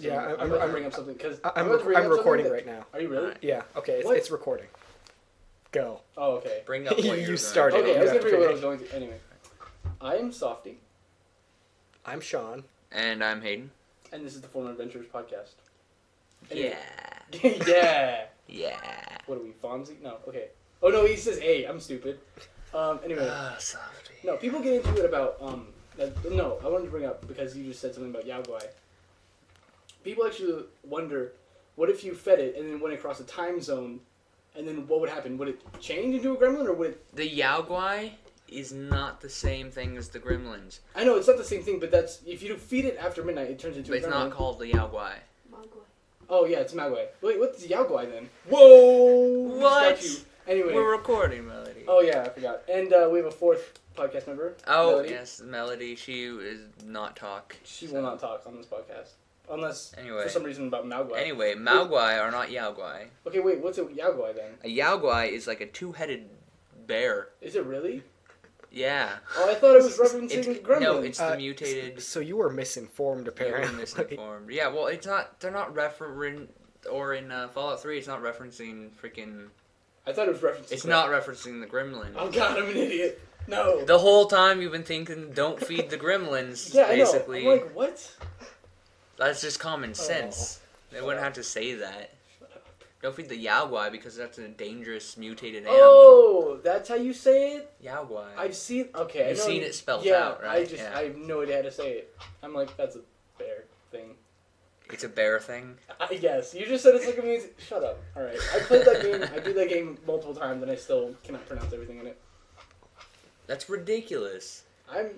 something. Yeah, I'm about to bring up something because I'm recording right now. Are you really? Yeah. Okay. It's recording. Go. Oh, okay. Bring up what you started. Okay, I was You gonna bring up what I was going to. Anyway, I am Softy, I'm Sean. And I'm Hayden. and this is the Former Adventures podcast. Yeah. Yeah. Yeah. What are we, Fonzie? No. Okay. Oh no, he says A. I'm stupid. Anyway. Softy. No, people get into it about no, I wanted to bring up because you just said something about Guai. People actually wonder, what if you fed it and then went across a time zone, and then what would happen? Would it change into a gremlin, or would it? The Guai is not the same thing as the gremlins. I know it's not the same thing, but that's if you feed it after midnight, it turns into But a it's gremlin. not called the Guai. Oh yeah, it's Magwai. Wait, what's Guai then? Whoa! What? Got you. Anyway. We're recording, Melody. Oh yeah, I forgot. And we have a fourth podcast member. Oh, Melody. yes, Melody. She is not talk. She will not talk on this podcast. Unless, Anyway. for some reason, about Magwai. Anyway, Guai are not Guai. Okay, wait, what's a Guai then? A Guai is like a two-headed bear. Is it really? Yeah. Oh, I thought it was referencing Gremlins. No, it's the mutated. So you were misinformed, apparently. You're misinformed. Yeah, well, it's not. They're not or in Fallout 3, it's not referencing freaking. I thought it was referencing. It's not referencing the gremlins. Oh god, I'm an idiot. No. The whole time you've been thinking, don't feed the gremlins. Yeah, basically. I know. I'm like, what? That's just common sense. They wouldn't have to say that. Don't feed the Guai because that's a dangerous mutated animal. Oh, that's how you say it? Guai. I've seen. Okay, You've I know. seen it spelled out, right? I have no idea how to say it. I'm like, that's a bear thing. It's a bear thing. I guess you just said it's like a music. Shut up. All right, I played that game. I beat that game multiple times, and I still cannot pronounce everything in it. That's ridiculous. I'm.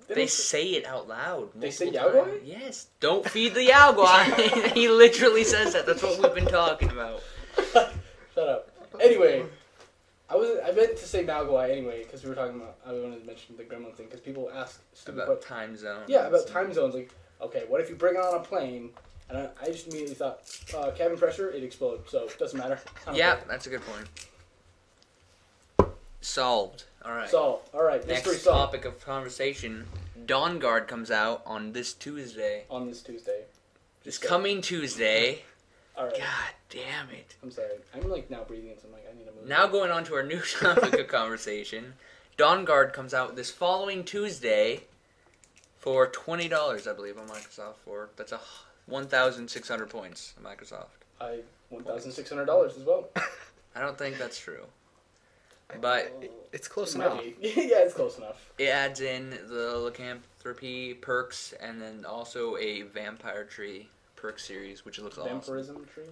They say it out loud. They say multiple Guai? times. Yes. Don't feed the Guai. He literally says that. That's what we've been talking about. Shut up. Anyway, I meant to say Magwai anyway because we were talking about. I wanted to mention the gremlin thing because people ask stupid About time zones. Yeah, about time zones. Like, okay, what if you bring it on a plane? And I just immediately thought, cabin pressure, it explodes, so it doesn't matter. Yeah, that's a good point. Solved. All right. Solved. All right. Next topic of conversation. Dawn Guard comes out on this Tuesday. On this Tuesday. This coming Tuesday. All right. God damn it. I'm sorry. I'm like now breathing, so I'm like, I need to move. Now going on to our new topic of conversation. Dawn Guard comes out this following Tuesday for $20, I believe, on Microsoft. That's 1,600 points on Microsoft. $1,600 as well. I don't think that's true. But it's close It enough. might be. Yeah, it's close enough. it adds in the lycanthropy perks and then also a vampire tree perk series, which looks awesome. Vampirism tree?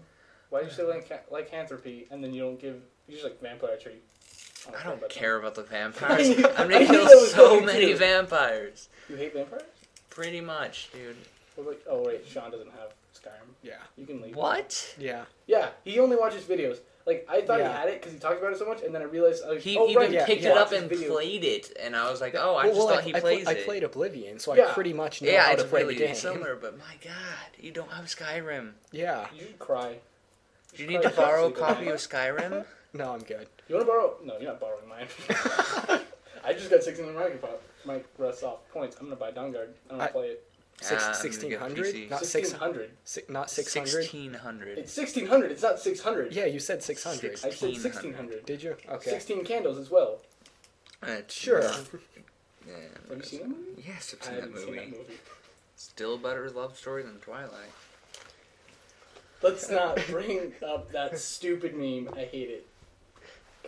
Why do you say lycanthropy and then you don't give... You just like vampire tree. I don't care about the vampires. I'm I gonna knew kill that was so coming many too. vampires. You hate vampires? Pretty much, dude. What about, oh wait, Sean doesn't have Skyrim. Yeah. You can leave. What? Yeah. Yeah, he only watches videos. Like, I thought Yeah. he had it because he talked about it so much, and then I realized... He oh, even right, picked he it up watches and videos. played it, and I was like, oh, I just thought he plays I it. played Oblivion, so Yeah. I pretty much know Yeah, how it's to play really the game. similar, but my god, you don't have Skyrim. Yeah. You should cry. Do you need to borrow a copy of Skyrim? No, I'm good. You want to borrow... No, you're not borrowing mine. I just got 16 Microsoft points. I'm going to buy Dawn Guard. I'm going to play it. I'm gonna get 1600? PC. Not 1600. Not 600? 1600. It's 1600. It's not 600. Yeah, you said 600. I said 1600. Did you? Okay. 16 candles as well. Sure. Yeah, Have you seen that movie? Yes, I've I seen that haven't movie. seen that movie. Still a better love story than Twilight. Let's not bring up that stupid meme. I hate it.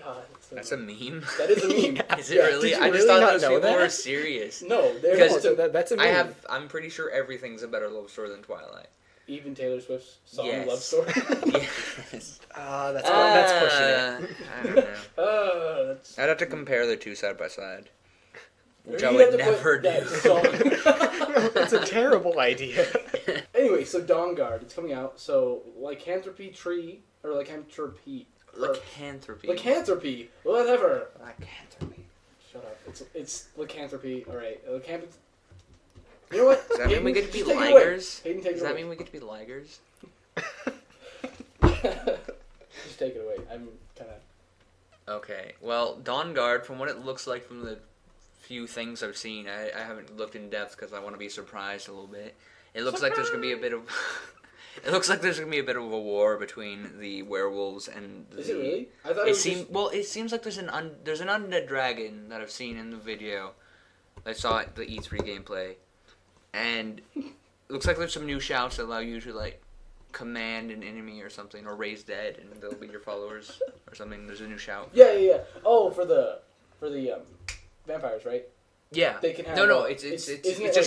God. That's a meme? That is a meme. Is it Yeah, really? did you I just really thought not those know people that? were serious. No, Because That's a meme. I'm pretty sure everything's a better love story than Twilight. Even Taylor Swift's song Yes. Love Story. Yes. That's pushing it. I don't know. That's... I'd have to compare the two side by side. Which I You'd would have to never put that do. song- That's a terrible idea. Anyway, so Dawn Guard, it's coming out. So lycanthropy tree or lycanthropy. Lycanthropy. Lycanthropy, whatever. Lycanthropy. Shut up. It's lycanthropy. All right, lycanthropy. You know what? Does that mean we get to be just take it away. ligers? Hayden, take Does it that away. mean we get to be ligers? Just take it away. I'm kind of. Okay. Well, Dawn Guard, from what it looks like from the few things I've seen, I haven't looked in depth because I want to be surprised a little bit. It looks like there's gonna be a bit of. It looks like there's gonna be a bit of a war between the werewolves and the. Is it really? I thought it was seems well. It seems like there's an undead dragon that I've seen in the video. I saw it, the E3 gameplay, and it looks like there's some new shouts that allow you to like command an enemy or something, or raise dead, and they'll be your followers or something. There's a new shout. Yeah. Oh, for the vampires, right? Yeah. They can have. No. It's just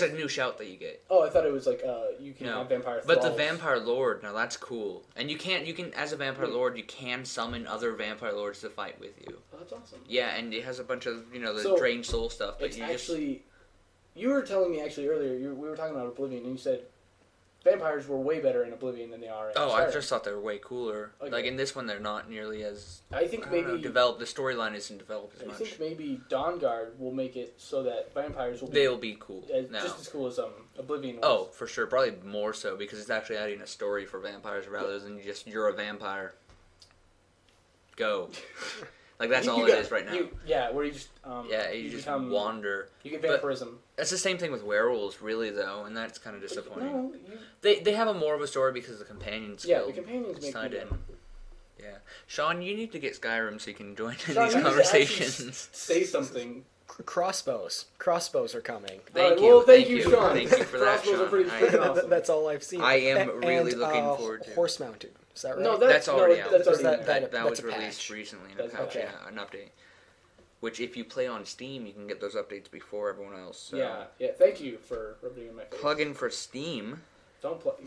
like, a new shout that you get. Oh, I thought it was like you can have vampire. But the thralls. vampire lord, now that's cool, and you can as a vampire lord, you can summon other vampire lords to fight with you. Oh, that's awesome. Yeah, and it has a bunch of the So, drained soul stuff. But it's actually. You were telling me actually earlier. We were talking about Oblivion, and you said vampires were way better in Oblivion than they are in I Skyrim. just thought they were way cooler. Okay. Like in this one, they're not nearly as. I think maybe developed. The storyline isn't developed as I much. think maybe Dawnguard will make it so that vampires will be They'll be cool just as cool as Oblivion was. Oh, for sure. Probably more so because it's actually adding a story for vampires rather than just you're a vampire. Go. Like that's all it is right now. Where you just you just wander. You get vampirism. That's the same thing with werewolves, really, though, and that's kind of disappointing. No, They have a more of a story because the companions. Yeah, the companions make tied it. in. Yeah, Sean, you need to get Skyrim so you can join in Sean, these you need to conversations. Say something. Crossbows are coming. Thank Well, thank you, you, Sean. Thank you for that, Crossbows Sean. are pretty freaking awesome. That's all I've seen. I am really looking and, forward to horse mounted. Is that right? No, that's already out. That's Is already that- out. That that's was a released patch. recently in That's a patch, okay. an update. Which, if you play on Steam, you can get those updates before everyone else. So. Yeah. Thank you for rubbing it in my face. Plug in for Steam. Don't plug.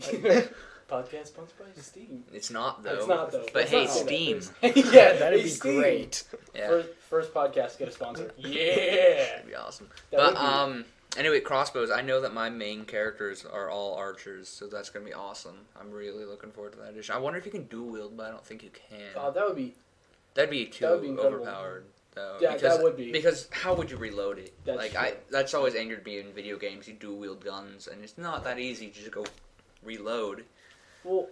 Podcast sponsored by Steam. It's not though. It's not though. But Let's hey, not say Steam. that. Yeah, That'd hey, be Steam. great. Yeah, First podcast to get a sponsor. Yeah. that'd be awesome. That But anyway, crossbows. I know that my main characters are all archers, so that's gonna be awesome. I'm really looking forward to that edition. I wonder if you can dual wield, but I don't think you can. That would be. That'd be too incredible. overpowered. Though, Yeah, because, that would be. Because how would you reload it? That's true. That's always angered me in video games. You dual wield guns, and it's not that easy to just go reload. Well,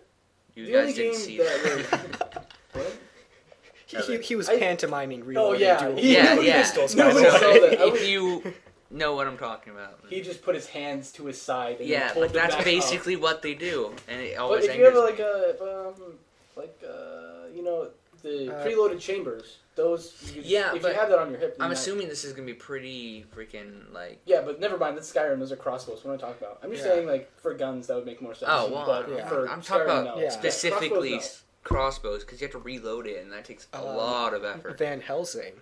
You the guys only didn't game see that. What? He was I- pantomiming reloading. yeah, dual- Yeah, dual yeah. pistols. No, by the no, way. no, that- I if was- you know what I'm talking about. He just put his hands to his side. And Yeah, pulled like them that's back basically what they do, and it Up. always But if you have angers me. the preloaded chambers, those. If you but have that on your hip. then I'm that- assuming this is gonna be pretty freaking like. Yeah, but never mind. That's Skyrim. Those are crossbows. What am I talking about? I'm just Yeah. saying, like, for guns, that would make more sense. Oh well, but yeah. for I'm talking Skyrim, about no. Yeah. specifically Crossbows, crossbows because you have to reload it, and that takes a lot of effort. Van Helsing.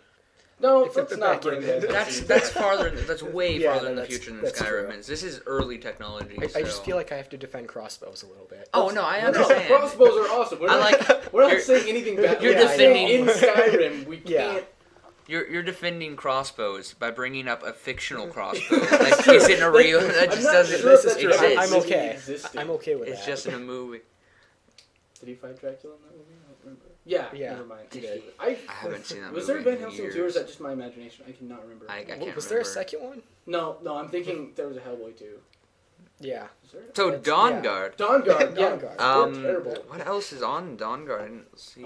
no. If Let's it's not back bring in- that. That's farther. That's way Yeah, farther in the that's- future than that's Skyrim true. is. This is early technology. I just so- feel like I have to defend crossbows a little bit. Oh no, I No, understand. crossbows are awesome. We're I not, like- we're not you're- saying anything bad. you're We're just saying defending- in Skyrim. We Yeah. can't. You're defending crossbows by bringing up a fictional crossbow. Like, isn't a real. That I'm just not doesn't sure if that's exist. right. I'm okay. Existed. I'm okay with It's that. just in a movie. Did he fight Dracula in that movie? I don't remember. Yeah. Yeah, Never mind. he did. I haven't seen that Was movie. there Van in Helsing years. too, or is that just my imagination? I cannot remember. I can't Was there a remember. second one? No, I'm thinking there was a Hellboy too. Yeah. Is there? So That's- Dawnguard. Dawnguard. Yeah. Dawnguard. They're terrible. What else is on Dawnguard? I didn't see.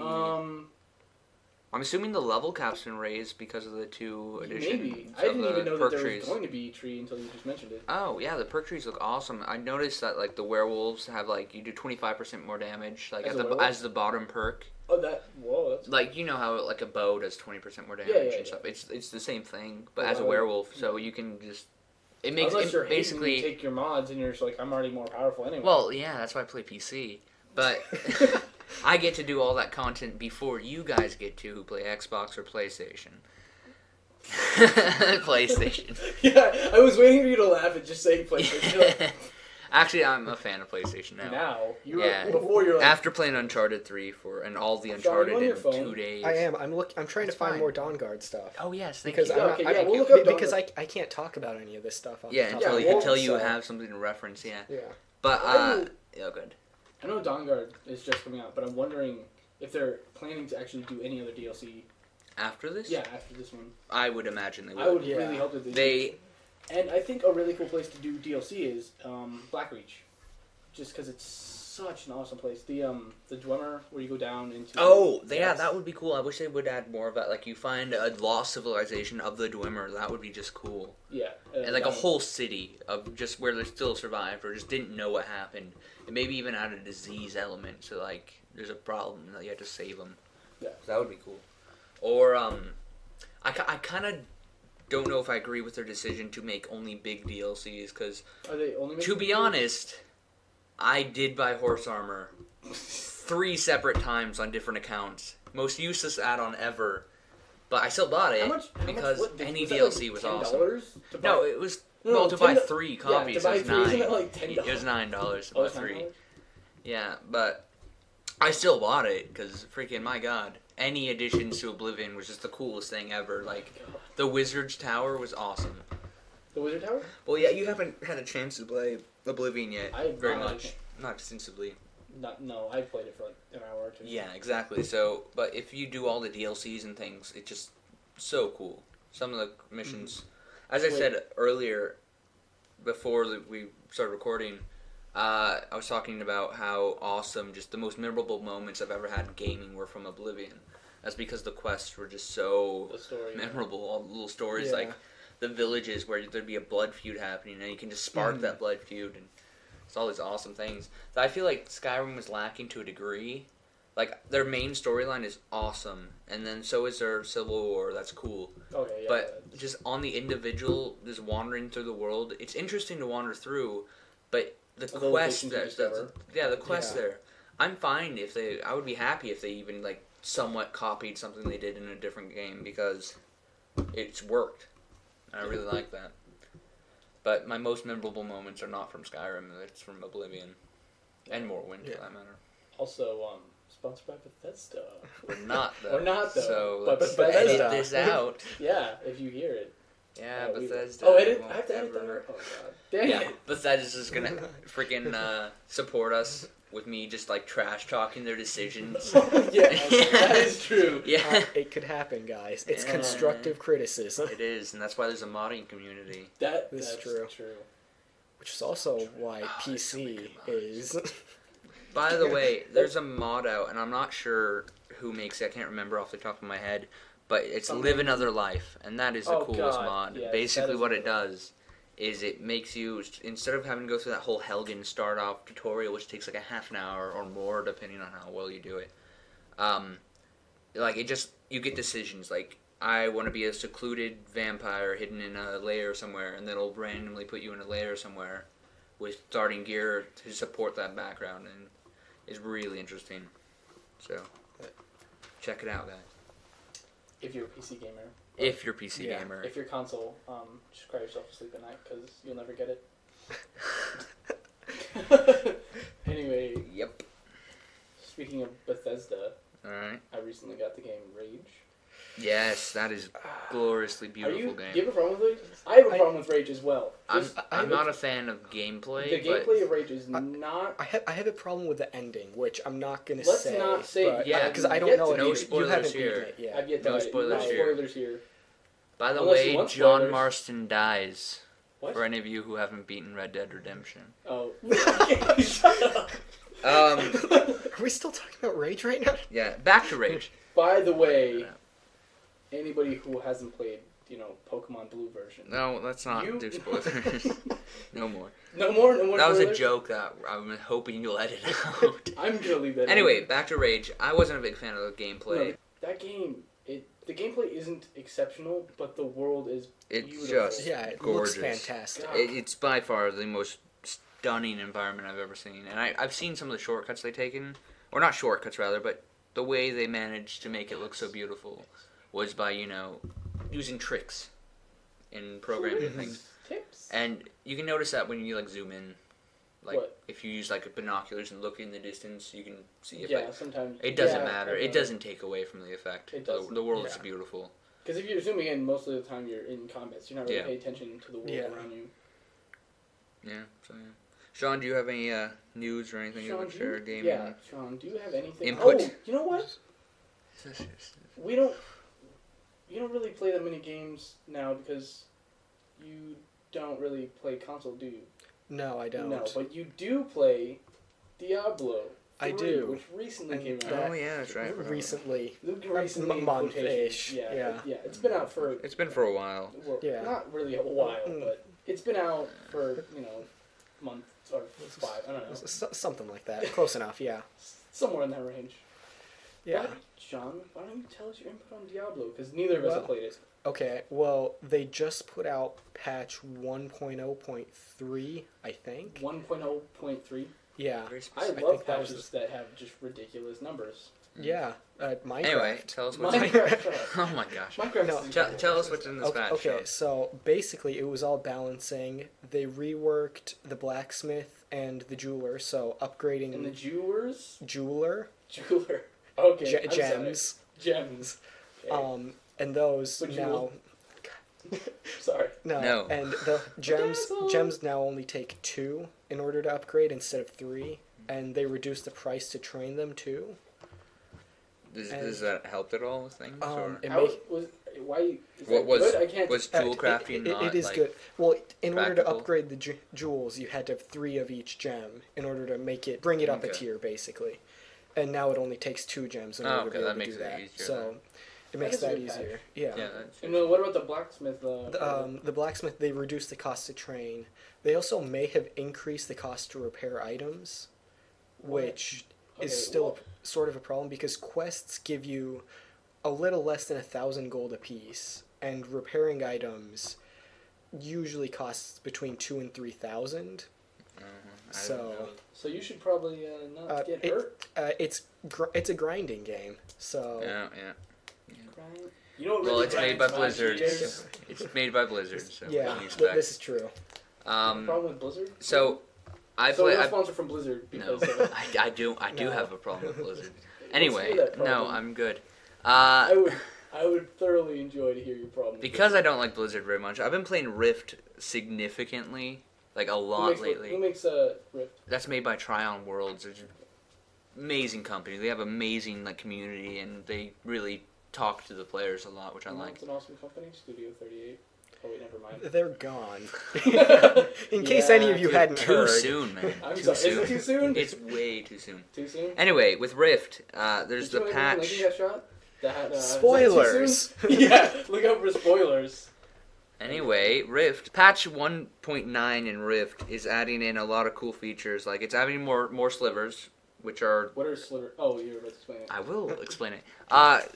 I'm assuming the level cap's been raised because of the two additions. Maybe. I of didn't the even know that perk there trees. was going to be a tree until you just mentioned it. Oh yeah, the perk trees look awesome. I noticed that like the werewolves have like you do 25% more damage like As at a the werewolf? as the bottom perk. Oh, that's. Like you know how like a bow does 20% more damage Yeah, and stuff. It's the same thing, but Oh, as a wow. werewolf, so you can just it makes Unless it you're hating, basically. you take your mods and you're just like, I'm already more powerful anyway. Well, yeah, that's why I play PC. But I get to do all that content before you guys get to who play Xbox or PlayStation. PlayStation. Yeah, I was waiting for you to laugh and just say PlayStation. You're like, Actually, I'm a fan of PlayStation now. now, you were Yeah. before you're like, After playing Uncharted 3 and all the Sean, Uncharted you on in your phone? 2 days. I am. I'm trying That's to find fine. more Dawnguard stuff. Oh yes, thank Because you. I'm Yeah, not, okay, I, yeah, we'll look up because Dawnguard. I can't talk about any of this stuff. Off Yeah, the top until of you my until head, you so- have something to reference. Yeah, Yeah. but I yeah, good. I know Dawnguard is just coming out, but I'm wondering if they're planning to actually do any other DLC. After this, Yeah, after this one. I would imagine they would. I would Yeah. really hope that they They do. And I think a really cool place to do DLC is Blackreach. just because it's such an awesome place. The Dwemer, where you go down into... Oh, yeah, that would be cool. I wish they would add more of that. Like, you find a lost civilization of the Dwemer. That would be just cool. Yeah. And, like, a whole city of just where they still survived or just didn't know what happened. And maybe even add a disease element. So, like, there's a problem that you have to save them. Yeah. So that would be cool. Or, I kind of don't know if I agree with their decision to make only big DLCs. Because, to be honest... I did buy horse armor 3 separate times on different accounts. Most useless add-on ever. But I still bought it because any DLC was awesome. No, it was... to buy 3 copies, it was $9. Isn't that like $10? It was $9 to buy 3. Yeah, but I still bought it because freaking, my god. Any additions to Oblivion was just the coolest thing ever. Like, the Wizard's Tower was awesome. The Wizard Tower? Well, yeah, you haven't had a chance to play Oblivion yet, very much. Not extensively. No, I played it for like an hour or 2. Yeah, exactly. So, but if you do all the DLCs and things, it's just so cool. Some of the missions, as I said earlier, before we started recording, I was talking about how awesome, just the most memorable moments I've ever had in gaming were from Oblivion. That's because the quests were just so memorable. All the little stories, like the villages where there'd be a blood feud happening, and you can just spark that blood feud, and it's all these awesome things. So I feel like Skyrim was lacking to a degree. Like, their main storyline is awesome, and then so is their Civil War. That's cool. Okay, yeah. But just on the individual, just wandering through the world, it's interesting to wander through, but the quest there, the quest there, I'm fine if they, I would be happy if they even, like, somewhat copied something they did in a different game, because it's worked. I really like that. But my most memorable moments are not from Skyrim, it's from Oblivion. And Morrowind, for that matter. Also, sponsored by Bethesda. We're not, though. We're not, though. So but let's Bethesda. edit this out. Yeah, if you hear it. Yeah, Bethesda. Edit? I have to edit that? Oh, God. Dang it. Bethesda's just gonna freaking support us with me just, like, trash-talking their decisions. Yeah, that is true. Yeah. It could happen, guys. It's constructive criticism. It is, and that's why there's a modding community. That's true. Which is also why PC is... By the way, there's a mod out, and I'm not sure who makes it. I can't remember off the top of my head. But it's Live Another Life, and that is the coolest mod. Yes, basically what it does is it makes you, instead of having to go through that whole Helgen start-off tutorial, which takes like a half an hour or more, depending on how well you do it, like, it just, you get decisions, like, I want to be a secluded vampire hidden in a lair somewhere, and then it'll randomly put you in a lair somewhere with starting gear to support that background, and it's really interesting. So, check it out, guys. If you're a PC gamer. If you're a PC gamer. If you're console, just cry yourself to sleep at night because you'll never get it. Anyway. Yep. Speaking of Bethesda. Alright. I recently got the game Rage. Yes, that is a gloriously beautiful game. Do you have a problem with Rage? I have a problem with Rage as well. I'm not a fan of gameplay. The gameplay of Rage is not... I have a problem with the ending, which I'm not going to say. Let's not say... But, yeah, because I don't know if you haven't here. It. Yeah. I've yet to spoilers here. By the way, John Marston dies. What? For any of you who haven't beaten Red Dead Redemption. Oh. Shut up. Are we still talking about Rage right now? Yeah, back to Rage. By the way... Anybody who hasn't played, Pokemon Blue version. No, let's not do spoilers. No more. No more? That was a joke that I'm hoping you'll edit out. I'm gonna leave that Anyway, back to Rage. I wasn't a big fan of the gameplay. No, that game, the gameplay isn't exceptional, but the world is beautiful. It's just it gorgeous. Looks fantastic. It's by far the most stunning environment I've ever seen. And I've seen some of the shortcuts they've taken. Or not shortcuts, rather, but the way they managed to make it look so beautiful was by, using tricks in programming and things. Tips? And you can notice that when you, zoom in. Like, what? if you use, binoculars and look in the distance, you can see it. Yeah, sometimes. It doesn't matter. It doesn't take away from the effect. It doesn't. The world is beautiful. Because if you're zooming in, most of the time you're in combat, so you're not really paying attention to the world around you. Yeah, so yeah. Sean, do you have any news or anything you want to share? Gaming? Yeah, Sean, do you have anything? Input? Oh, you know what? You don't really play that many games now because you don't really play console, do you? No, I don't. No, but you do play Diablo. 3, I do. Which recently came And out. Oh yeah, that's right. Recently. Recently, in month-ish, quotations. yeah. It's been out for. It's been for a while. Well, Yeah. not really a while, but it's been out for months or 5. I don't know. Something like that. Close enough, yeah. Somewhere in that range. Yeah. But, John, why don't you tell us your input on Diablo? Because neither of us have played it. Okay, well, they just put out patch 1.0.3, I think. 1.0.3. Yeah. I love patches that have just ridiculous numbers. Yeah. Minecraft. Anyway, tell us what's Minecraft. Oh my gosh. Minecraft. No. is Tell us what's in this patch. Okay, so basically it was all balancing. They reworked the blacksmith and the jeweler, so upgrading... And the jewelers? Jeweler. Jeweler. Okay. I'm Gems. Sorry. Gems. Okay. And those But now... Sorry. No. And the Dazzle. gems now only take 2 in order to upgrade instead of 3, and they reduced the price to train them too. Does that help at all with things? Or? Why? Is What that was good? I can't. was tool crafting not it is like, good. Well, in order to practical? upgrade the jewels, you had to have 3 of each gem in order to bring it up a Okay. tier, basically. And now it only takes 2 gems in Oh, order okay, to be able that to makes do it that. easier So it makes That that is a good easier. Yeah. Yeah, that's And what about the blacksmith? The blacksmith, they reduced the cost to train. They also may have increased the cost to repair items, which is still sort of a problem because quests give you a little less than 1,000 gold apiece, and repairing items usually costs between 2,000 and 3,000. So you should probably not get hurt. It's a grinding game, so yeah. Grind. You know what Well, really it's made grinds by my Blizzard. gears? It's made by Blizzard, so yeah, what do you expect? this is true. Problem with Blizzard? So I So play. no sponsor from Blizzard No, because of I do No. have a problem with Blizzard. Let's Anyway, hear that no, problem. I'm good. I would thoroughly enjoy to hear your problem. Because I don't like Blizzard very much, I've been playing Rift significantly, like a lot lately. Who makes Rift? That's made by Tryon Worlds. It's an amazing company. They have amazing community, and they really talk to the players a lot, which I like. It's an awesome company. Studio 38. Oh wait, never mind. They're gone. In case Yeah, any of you dude, hadn't Too heard. soon, man. I'm Too sorry. soon. Is it too soon? It's way too soon. Too soon. Anyway, with Rift, there's Did the you patch. Lincoln got shot? Is that too Spoilers. soon? Yeah, look out for spoilers. Anyway, Rift patch 1.9 in Rift is adding in a lot of cool features. Like it's adding more slivers, which are. What are slivers? Oh, you're about to explain it. I will explain it.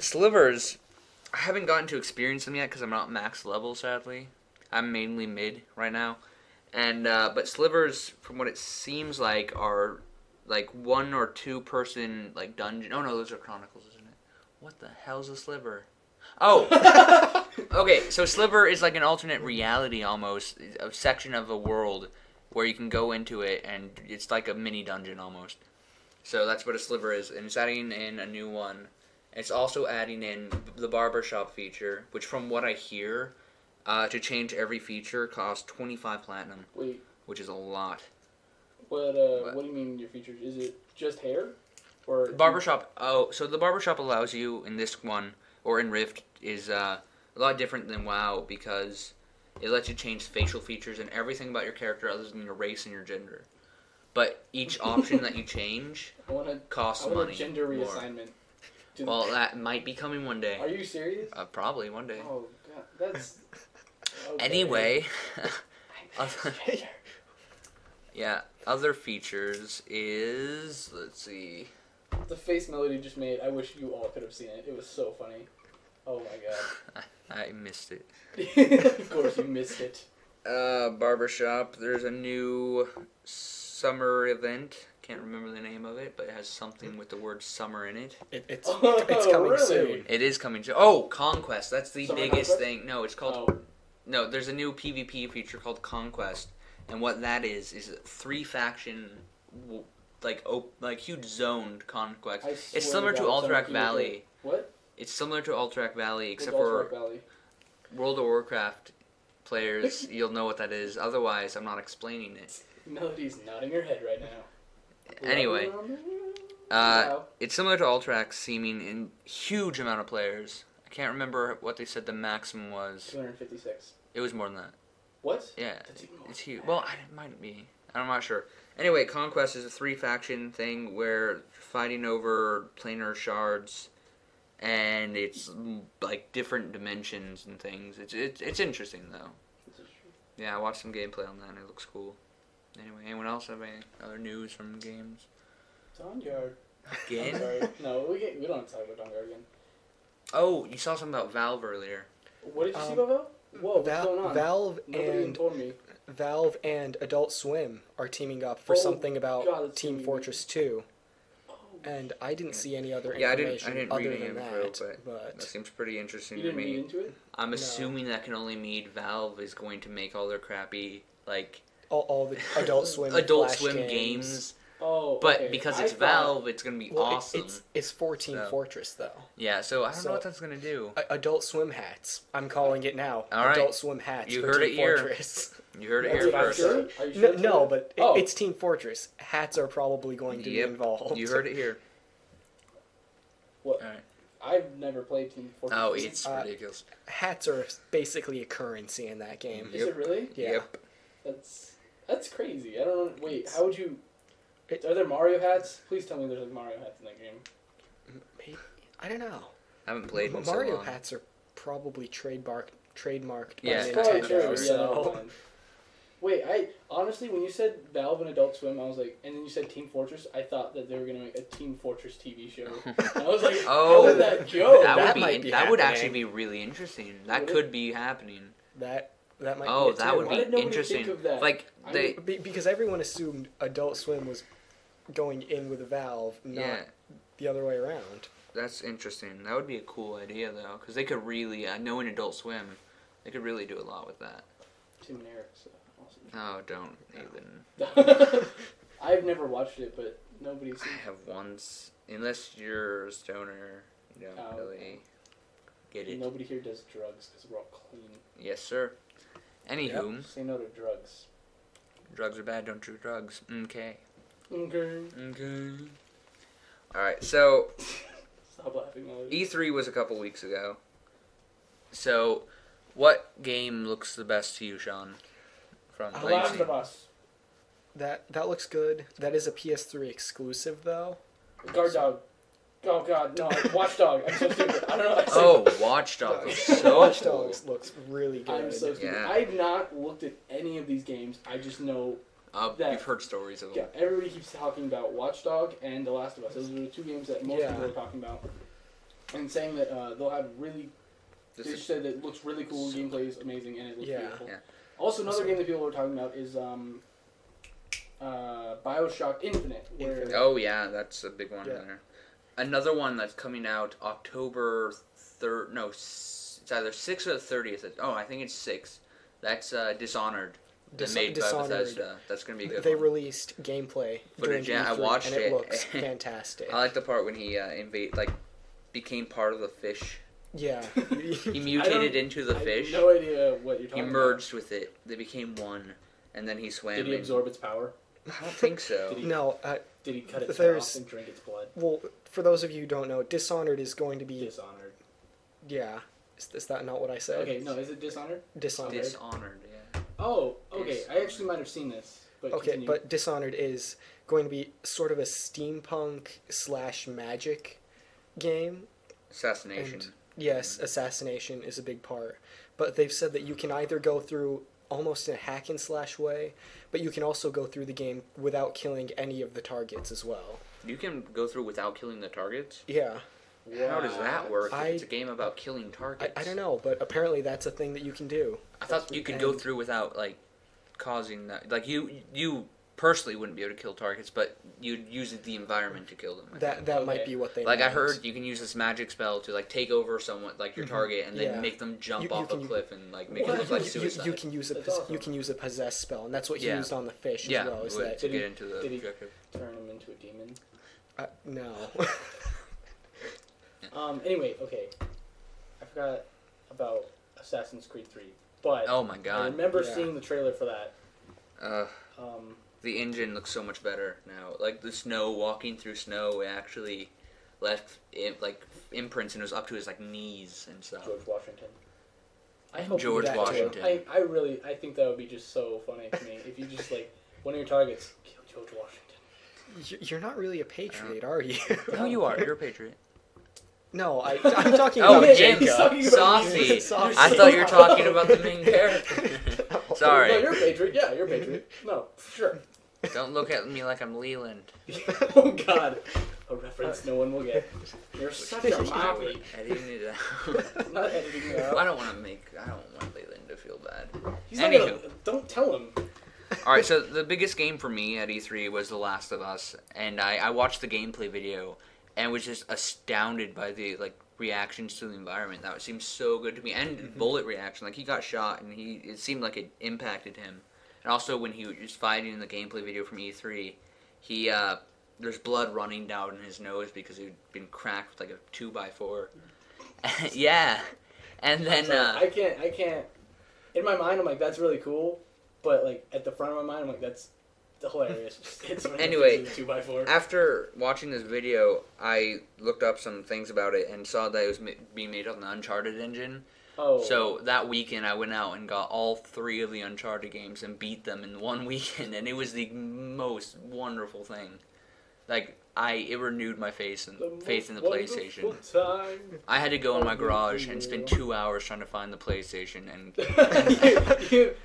Slivers, I haven't gotten to experience them yet because I'm not max level. Sadly, I'm mainly mid right now, and but slivers, from what it seems like, are like 1 or 2 person dungeon. Oh no, those are chronicles, isn't it? What the hell's a sliver? Oh, okay. So sliver is like an alternate reality almost, a section of a world where you can go into it, and it's like a mini dungeon almost. So that's what a sliver is, and it's adding in a new one. It's also adding in the barbershop feature, which from what I hear, to change every feature costs 25 platinum. Wait, which is a lot. what do you mean your features? Is it just hair? Or Barbershop. Oh, so the barbershop allows you in this one or in Rift is a lot different than WoW because it lets you change facial features and everything about your character other than your race and your gender. But each option that you change costs I want money. a gender more. reassignment. Well, that might be coming one day. Are you serious? Probably one day. Oh god, that's. Okay. Anyway, yeah, other features is, let's see. The face Melody just made, I wish you all could have seen it. It was so funny. Oh my I missed it. god. Of course you missed it. Barbershop. There's a new summer event. Can't remember the name of it, but it has something with the word summer in it. It's coming really? soon. It is coming soon. Oh, Conquest. That's the Summer biggest Conquest? thing. No, it's called... Oh. No, there's a new PvP feature called Conquest. And what that is 3 faction... huge zoned conquest. I It's swear similar to God, Alterac some Valley. What? It's similar to Alterac Valley, except What's for Alterac Valley? World of Warcraft players. You'll know what that is. Otherwise, I'm not explaining it. Melody's nodding her head right now. Anyway, Wow. it's similar to Alterac, seeming in huge amount of players. I can't remember what they said the maximum was. 256. It was more than that. What? Yeah, That's even more it's huge. than Well, that. it might be. I'm not sure. Anyway, Conquest is a 3-faction thing where fighting over planar shards, and it's like different dimensions and things. It's interesting though. Yeah, I watched some gameplay on that and it looks cool. Anyway, anyone else have any other news from games? Dawnguard. Again? I'm sorry. No, we don't have to talk about Dawnguard again. Oh, you saw something about Valve earlier. What did you see about Valve? Whoa, what's going on? Nobody informed me. Valve and Adult Swim are teaming up for something about God, Team Fortress 2. And I didn't see any other Yeah, information I didn't other read any than info, that. but that seems pretty interesting You to didn't me. read into it? I'm No. assuming that can only mean Valve is going to make all their crappy, like, all the Adult Swim Adult Flash Swim games. games. Oh, But okay. because I it's thought- Valve, it's going to be Well, awesome. It's for Team So. Fortress, though. Yeah, so I don't know So- what that's going to do. Adult Swim hats. I'm calling it now. All right. Adult Swim hats You for heard Team it here. Fortress. You heard it Are here you first. sure? Are you sure? No, but Oh. it's Team Fortress. Hats are probably going to Yep, be involved. you heard it here. What? All right. I've never played Team Fortress. Oh, it's Uh, ridiculous. Hats are basically a currency in that game. Is it really? Yeah. Yep. That's crazy. I don't know. Wait, how would you? It- Are there Mario hats? Please tell me there's like Mario hats in that game. Maybe, I don't know. I haven't played in Mario so long. hats are probably trademarked Yeah, by It's probably Nintendo. true. Yeah, never So mind. Wait, I honestly, when you said Valve and Adult Swim, I was like, and then you said Team Fortress, I thought that they were gonna make a Team Fortress TV show. I was like, Oh, how would that go? that would that be, might be that would happening. actually be really interesting. That Would it? could be happening. that might Oh, be it that too. would Why be did nobody interesting. think of that? Like I they, Because everyone assumed Adult Swim was going in with Valve, not yeah, the other way around. that's interesting. That would be a cool idea though, because they could really, I know in Adult Swim, they could really do a lot with that. Tim and Eric's awesome. Oh, don't even. I've never watched it, but nobody's I seen. have once, unless you're a stoner, you don't Oh, really get it. Nobody here does drugs because we're all clean. Yes, sir. Anywho, Say no to drugs. drugs are bad. Don't do drugs. Okay. Okay. Okay. All right. So Stop laughing already. E3 was a couple weeks ago. So, what game looks the best to you, Sean? From The what you've Last seen? of Us. That looks good. That is a PS3 exclusive, though. Guard Dog. Oh god, no. Watch Dog. I'm so stupid. I don't know. Oh, Watch Dogs looks so Watch cool. Dogs looks really good. I'm so stupid. Yeah. I've not looked at any of these games. I just know. That- You've heard stories of Yeah, them. everybody keeps talking about Watch Dog and The Last of Us. Those are the two games that most Yeah. people are talking about. And saying that they'll have really. This They is- said that it looks really cool, gameplay is amazing, and it looks Yeah. beautiful. Yeah. Also, another game that people were talking about is Bioshock Infinite. Where Oh yeah, that's a big one Yeah. there. Another one that's coming out October 3rd. No, it's either 6th or the 30th. Oh, I think it's 6th. That's Dishonored. Made by Dishonored. Bethesda. That's gonna be a good They one. released gameplay during Footage, yeah, I E3, watched and it it. looks fantastic. I like the part when he became part of the fish. Yeah. He mutated into the I have fish. no idea what you're He talking merged with it. They became one, and then he swam. about. Did he in- absorb its power? I don't think so. Did he- No, Did he cut its head There's- off and drink its blood? well, for those of you who don't know, Dishonored is going to be... Dishonored. Yeah. Is that not what I said? Okay, no, is it Dishonored? Dishonored. Dishonored. Yeah. Oh, okay. I actually might have seen this. But Okay, continue. but Dishonored is going to be sort of a steampunk / magic game. Assassination. And yes, assassination is a big part. But they've said that you can either go through almost in a hack and slash way, but you can also go through the game without killing any of the targets as well. You can go through without killing the targets. Yeah, How does that work? I- If it's a game about killing targets. I don't know, but apparently that's a thing that you can do. I thought you could go And- through without causing that. Like you personally wouldn't be able to kill targets, but you'd use the environment to kill them. I think. That might Okay. be what they Like I meant. heard, you can use this magic spell to take over someone, your target, and then Yeah. make them jump You off a can- cliff and make What? it look like You suicide. can use That's awesome. you can use a possess spell, and that's what he Yeah. used on the fish yeah, as well. Is would- that to Did he- get into the did he- objective. Turn him into a demon. no? Anyway, okay. I forgot about Assassin's Creed 3. But Oh my I god, remember Yeah. seeing the trailer for that. uh, Um, the engine looks so much better now. Like the snow, walking through snow, it actually left imprints, and it was up to his knees and stuff. George Washington. I And hope George that too. Washington. I think that would be just so funny to me if you just One of your targets. Kill George Washington. You're not really a patriot, are you? No, you are. You're a patriot. No, I'm talking Oh, about Jim. Jenga. Saucy. Saucy. I thought you were talking about the main character. Sorry. No, you're a patriot. Yeah, you're a patriot. No, sure. Don't look at me like I'm Leland. Oh, God. A reference no one will get. You're such a mommy. Editing it out. Not editing it out. I don't want Leland to feel bad. He's not Anywho. gonna, don't tell him. Alright, so the biggest game for me at E3 was The Last of Us, and I watched the gameplay video and was just astounded by the reactions to the environment. That seemed so good to me, and bullet reaction. Like, he got shot, and it seemed like it impacted him. And also, when he was fighting in the gameplay video from E3, there's blood running down his nose because he'd been cracked with like a 2x4. Yeah, and then I can't. In my mind, I'm like, that's really cool, but like at the front of my mind, I'm like, that's hilarious. Just hit someone in the Anyway, face with a 2x4. after watching this video, I looked up some things about it and saw that it was being made on the Uncharted engine. Oh. So that weekend, I went out and got all 3 of the Uncharted games and beat them in one weekend, and it was the most wonderful thing. Like, it renewed my faith in the PlayStation. I had to go in my garage and spend 2 hours trying to find the PlayStation, and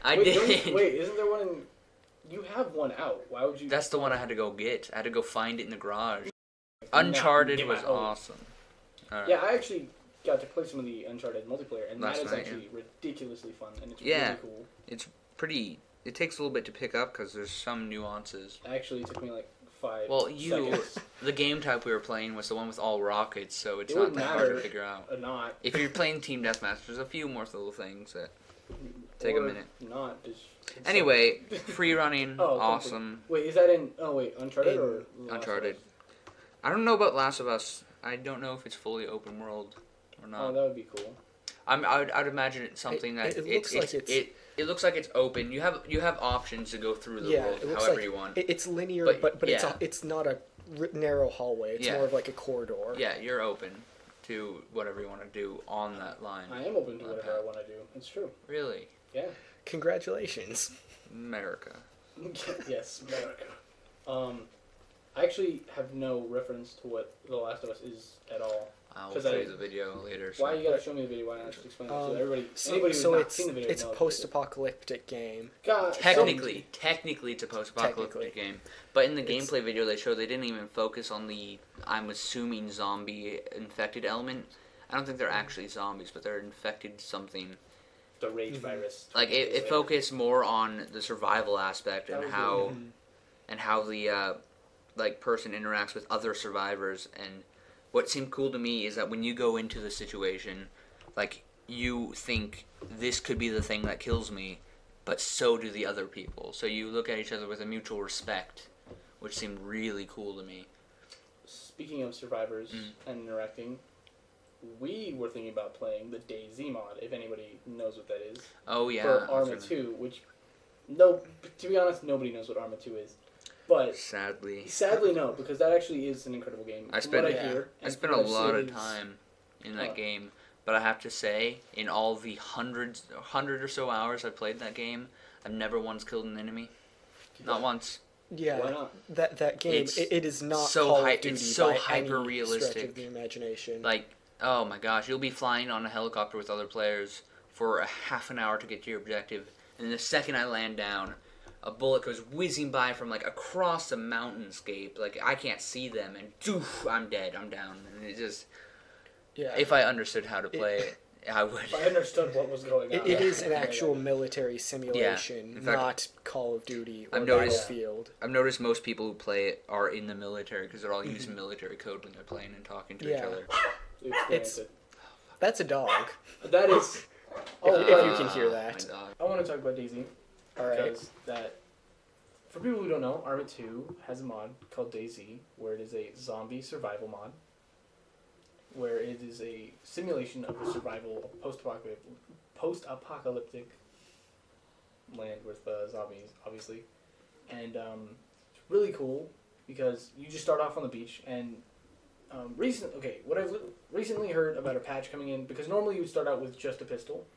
I did. Wait, isn't there one in... You have one out. Why would you... That's the one I had to go get. I had to go find it in the garage. Uncharted was awesome. Yeah, I actually got to play some of the Uncharted multiplayer, and that is night, actually ridiculously fun, and it's really cool. It's pretty... It takes a little bit to pick up because there's some nuances. Actually, it took me like 5 Well, seconds. the game type we were playing was the one with all rockets, so it's not that hard to figure out. Not. If you're playing Team Deathmatch, there's a few more little things that take a minute. Not. Anyway, free running, Oh, awesome. Wait, is that in... Oh, wait, Uncharted or... Uncharted. I don't know about Last of Us. I don't know if it's fully open world or not. Oh, that would be cool. I'd imagine it's something that it looks like it's open. You have options to go through the world however you want. It's linear, but it's not a narrow hallway. It's more of like a corridor. Yeah, you're open to whatever you want to do on that line. I am open to whatever I want to do. It's true. Really? Yeah. Congratulations. America. Yes, America. I actually have no reference to what The Last of Us is at all. I'll show you the video later. Why you gotta show me the video? Why not just explain it so that anybody who's so not seen the video it's a post-apocalyptic game. God, technically, it's a post-apocalyptic game. But in the gameplay video they showed, they didn't even focus on the, I'm assuming, zombie-infected element. I don't think they're actually zombies, but they're infected something. The rage virus. Like it focused more on the survival aspect and how the person interacts with other survivors. And what seemed cool to me is that when you go into the situation, like, you think this could be the thing that kills me, but so do the other people. So you look at each other with a mutual respect, which seemed really cool to me. Speaking of survivors and interacting, we were thinking about playing the DayZ mod, if anybody knows what that is. Oh, yeah. For Arma 2, which, to be honest, nobody knows what Arma 2 is. But sadly no, because that actually is an incredible game. I spent a lot of time in that game, but I have to say, in all the 100 or so hours I played that game, I've never once killed an enemy. Not once. Yeah, why not? That game, it is not so Call of Duty it's so by hyper any realistic. stretch of the imagination. Like, oh my gosh, you'll be flying on a helicopter with other players for a half an hour to get to your objective, and the second I land down, a bullet goes whizzing by from like across a mountainscape. Like, I can't see them, and doof, I'm dead. I'm down. And it just, if I understood how to play it, I would. If I understood what was going on. It is an actual military simulation, In fact, not Call of Duty or I've Battlefield. I've noticed most people who play it are in the military because they're all using military code when they're playing and talking to each other. That's a dog. That is. If you can hear that. I want to talk about DayZ. All right. Because for people who don't know, Arma 2 has a mod called DayZ, where it is a zombie survival mod, where it is a simulation of the survival of post-apocalyptic land with zombies, obviously. And it's really cool because you just start off on the beach, and what I've recently heard about a patch coming in, because normally you would start out with just a pistol,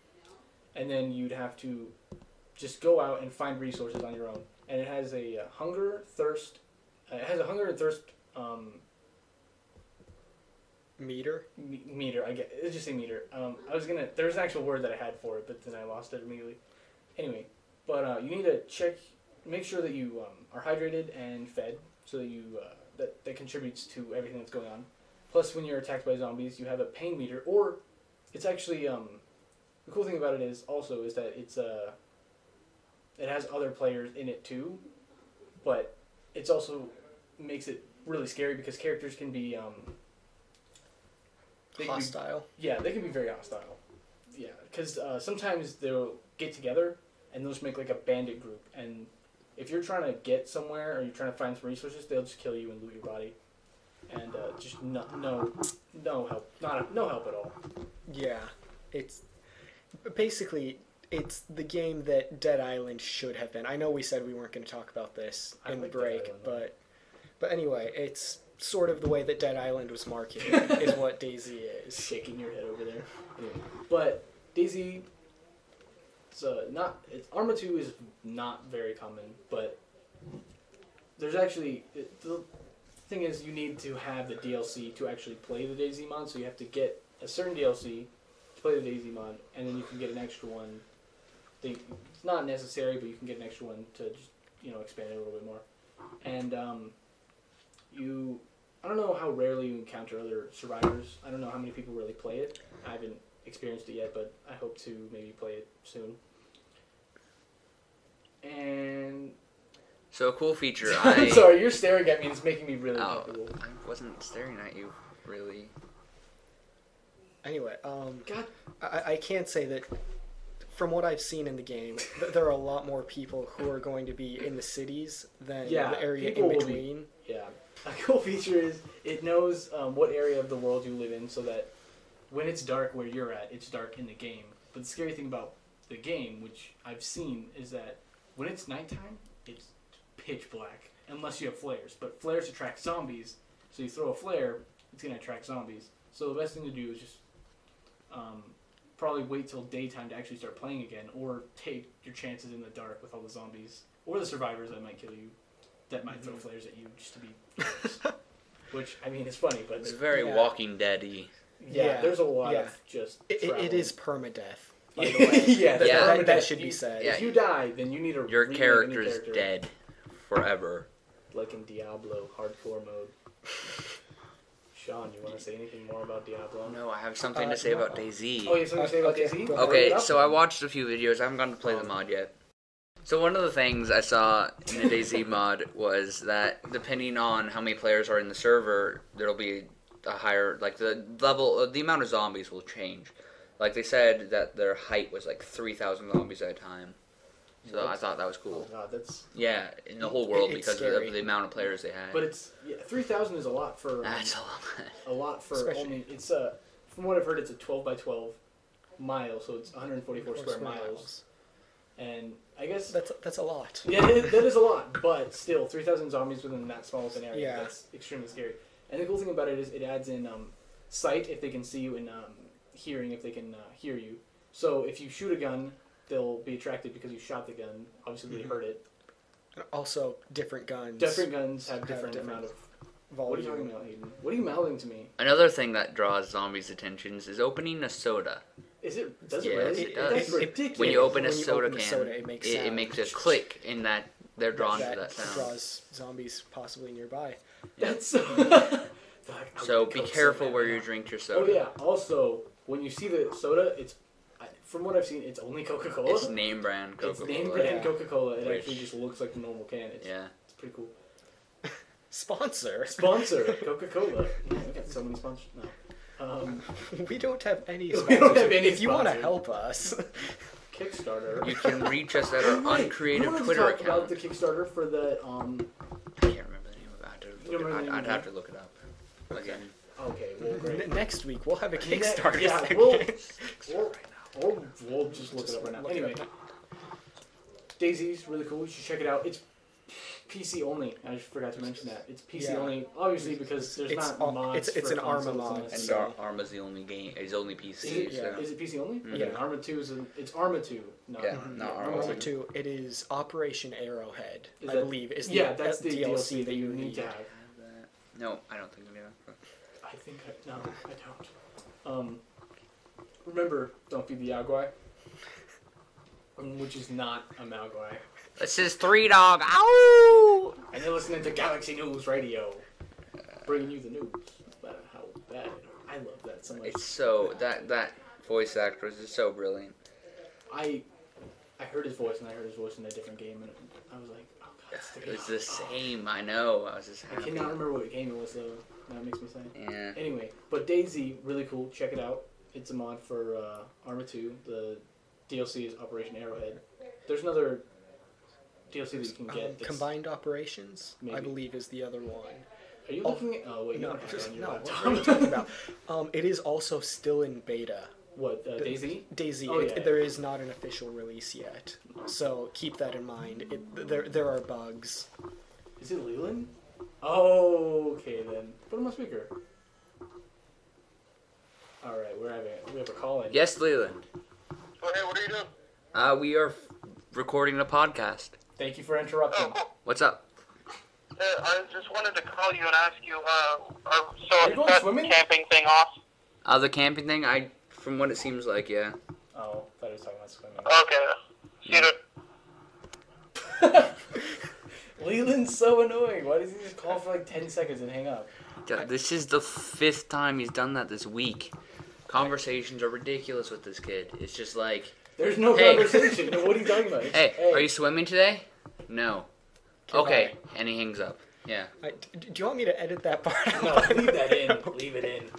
and then you'd have to just go out and find resources on your own. and it has a hunger, thirst. It has a hunger and thirst Meter? meter. I get. Let's just say meter. I was gonna. There's an actual word that I had for it, but then I lost it immediately. Anyway, but you need to make sure that you are hydrated and fed, so that you that contributes to everything that's going on. Plus, when you're attacked by zombies, you have a pain meter, or it's actually the cool thing about it is that it has other players in it too, but it's also makes it really scary because characters can be Hostile. They can be very hostile. Yeah, because sometimes they'll get together and they'll just make like a bandit group, and if you're trying to get somewhere or you're trying to find some resources, they'll just kill you and loot your body, and just no help, no help at all. Yeah, it's basically it's the game that Dead Island should have been. I know we said we weren't going to talk about this in the break, but anyway, it's sort of the way that Dead Island was marketed is what DayZ is. Shaking your head over there. Anyway, but DayZ, Arma 2 is not very common, but there's actually the thing is you need to have the DLC to actually play the DayZ mod, so you have to get a certain DLC to play the DayZ mod, and then you can get an extra one. It's not necessary, but you can get an extra one to just expand it a little bit more. And I don't know how rarely you encounter other survivors. I don't know how many people really play it. I haven't experienced it yet, but I hope to maybe play it soon. And so a cool feature. I'm sorry, you're staring at me and it's making me really uncomfortable. I wasn't staring at you, really. Anyway, God. I can't say that from what I've seen in the game, there are a lot more people who are going to be in the cities than the area in between. A cool feature is it knows what area of the world you live in, so that when it's dark where you're at, it's dark in the game. But the scary thing about the game, which I've seen, is that when it's nighttime, it's pitch black, unless you have flares. But flares attract zombies, so you throw a flare, it's going to attract zombies. So the best thing to do is just probably wait till daytime to actually start playing again, or take your chances in the dark with all the zombies, or the survivors that might kill you, that might throw flares at you just to be nice. Which, I mean, it's funny, but it's very Walking Dead-y. Yeah, there's a lot of just it is permadeath, by the way. That should be said. If you die, then you need to your character's dead forever. Like in Diablo hardcore mode. Sean, you want to say anything more about Diablo? No, I have something to say about DayZ. Oh, you have something to say about DayZ? Okay, so I watched a few videos. I haven't gotten to play the mod yet. So one of the things I saw in the DayZ mod was that depending on how many players are in the server, there'll be a higher, like the level, the amount of zombies will change. Like they said that their height was like 3,000 zombies at a time. So I thought that was cool. Oh god, that's... Yeah, in the whole world because of the amount of players they had. But it's 3,000 is a lot for... That's a lot. A lot for especially only... It's from what I've heard, it's a 12 by 12 mile, so it's 144 square miles. And I guess... That's a lot. Yeah, that is a lot, but still, 3,000 zombies within that small of an area, yeah. That's extremely scary. And the cool thing about it is it adds in sight if they can see you, and hearing if they can hear you. So if you shoot a gun, they'll be attracted because you shot the gun. Obviously, they heard it. And also, different guns. Different guns have different amount of volume. What are you talking about, Hayden? What are you mouthing to me? Another thing that draws zombies' attentions is opening a soda. Is it? Does yes, it really? It does. That's ridiculous. When you open a soda can, it makes a click in that they're drawn to that sound. Draws zombies possibly nearby. That's so... So be careful where you drink your soda. Oh yeah. Also, when you see the soda, it's from what I've seen, it's only Coca-Cola. It's name brand Coca-Cola. It's name brand Coca-Cola. It actually just looks like the normal can. It's pretty cool. Sponsor Coca-Cola. Man, we got so many sponsors. No. We don't have any sponsors. We don't have any if you want to help us. Kickstarter. You can reach us at our uncreative Twitter talk account. About the Kickstarter for the I can't remember the name of it. I'd have to look it up again. Okay, well, great. Next week we'll have a Kickstarter. We'll just look it up right now. Anyway, DayZ's really cool. You should check it out. PC only. I just forgot to mention that. It's PC Yeah. only, obviously, because there's It's not mods. it's for an Arma consoles mod. and And stuff. Arma's the only game. It's only PC. Is it, So. is it PC only? Mhm. Okay, Yeah. Arma 2 it's Arma 2. No. Yeah, not Arma Arma 2. 2, it is Operation Arrowhead, Is I that- believe. Is Yeah, the that's the DLC that you need to have. No, I don't think we do. I think no, I don't. Remember, don't feed the Guai, which is not a Guai. This is Three Dog. Ow! And you're listening to Galaxy News Radio, bringing you the news about how bad. I love that so much. It's so that voice actor is just so brilliant. I heard his voice, and I heard his voice in a different game, and I was like, oh god, it's the game. It's the same. I know. I was just I happy. cannot remember what game it was though. That makes me sad. Yeah. Anyway, but DayZ, really cool. Check it out. It's a mod for Arma 2. The DLC is Operation Arrowhead. There's another DLC that you can get. that's- Combined Operations, I Maybe. believe, is the other one. Are you looking at? Oh wait, you No, don't have it on your no, laptop. what are you talking about? It is also still in beta. What, DayZ? DayZ, Oh, yeah. there is not an official release yet, so keep that in mind. There are bugs. Is it Leland? Oh, okay then. Put him on speaker. All right, we have a call in. Yes, Leland. Oh, hey, what are you doing? We are recording a podcast. Thank you for interrupting. Oh, cool. What's up? I just wanted to call you and ask you, Are so you is going that swimming? camping thing off? The camping thing. From what it seems like, yeah. Oh, I thought he was talking about swimming. Okay. See you. Leland's so annoying. Why does he just call for like 10 seconds and hang up? This is the 5th time he's done that this week. Conversations are ridiculous with this kid. It's just like, There's no Hey. conversation. What are you talking about? hey, are you swimming today? No. Okay, and he hangs up. Yeah, Do you want me to edit that part out? No, leave that in. Leave it in.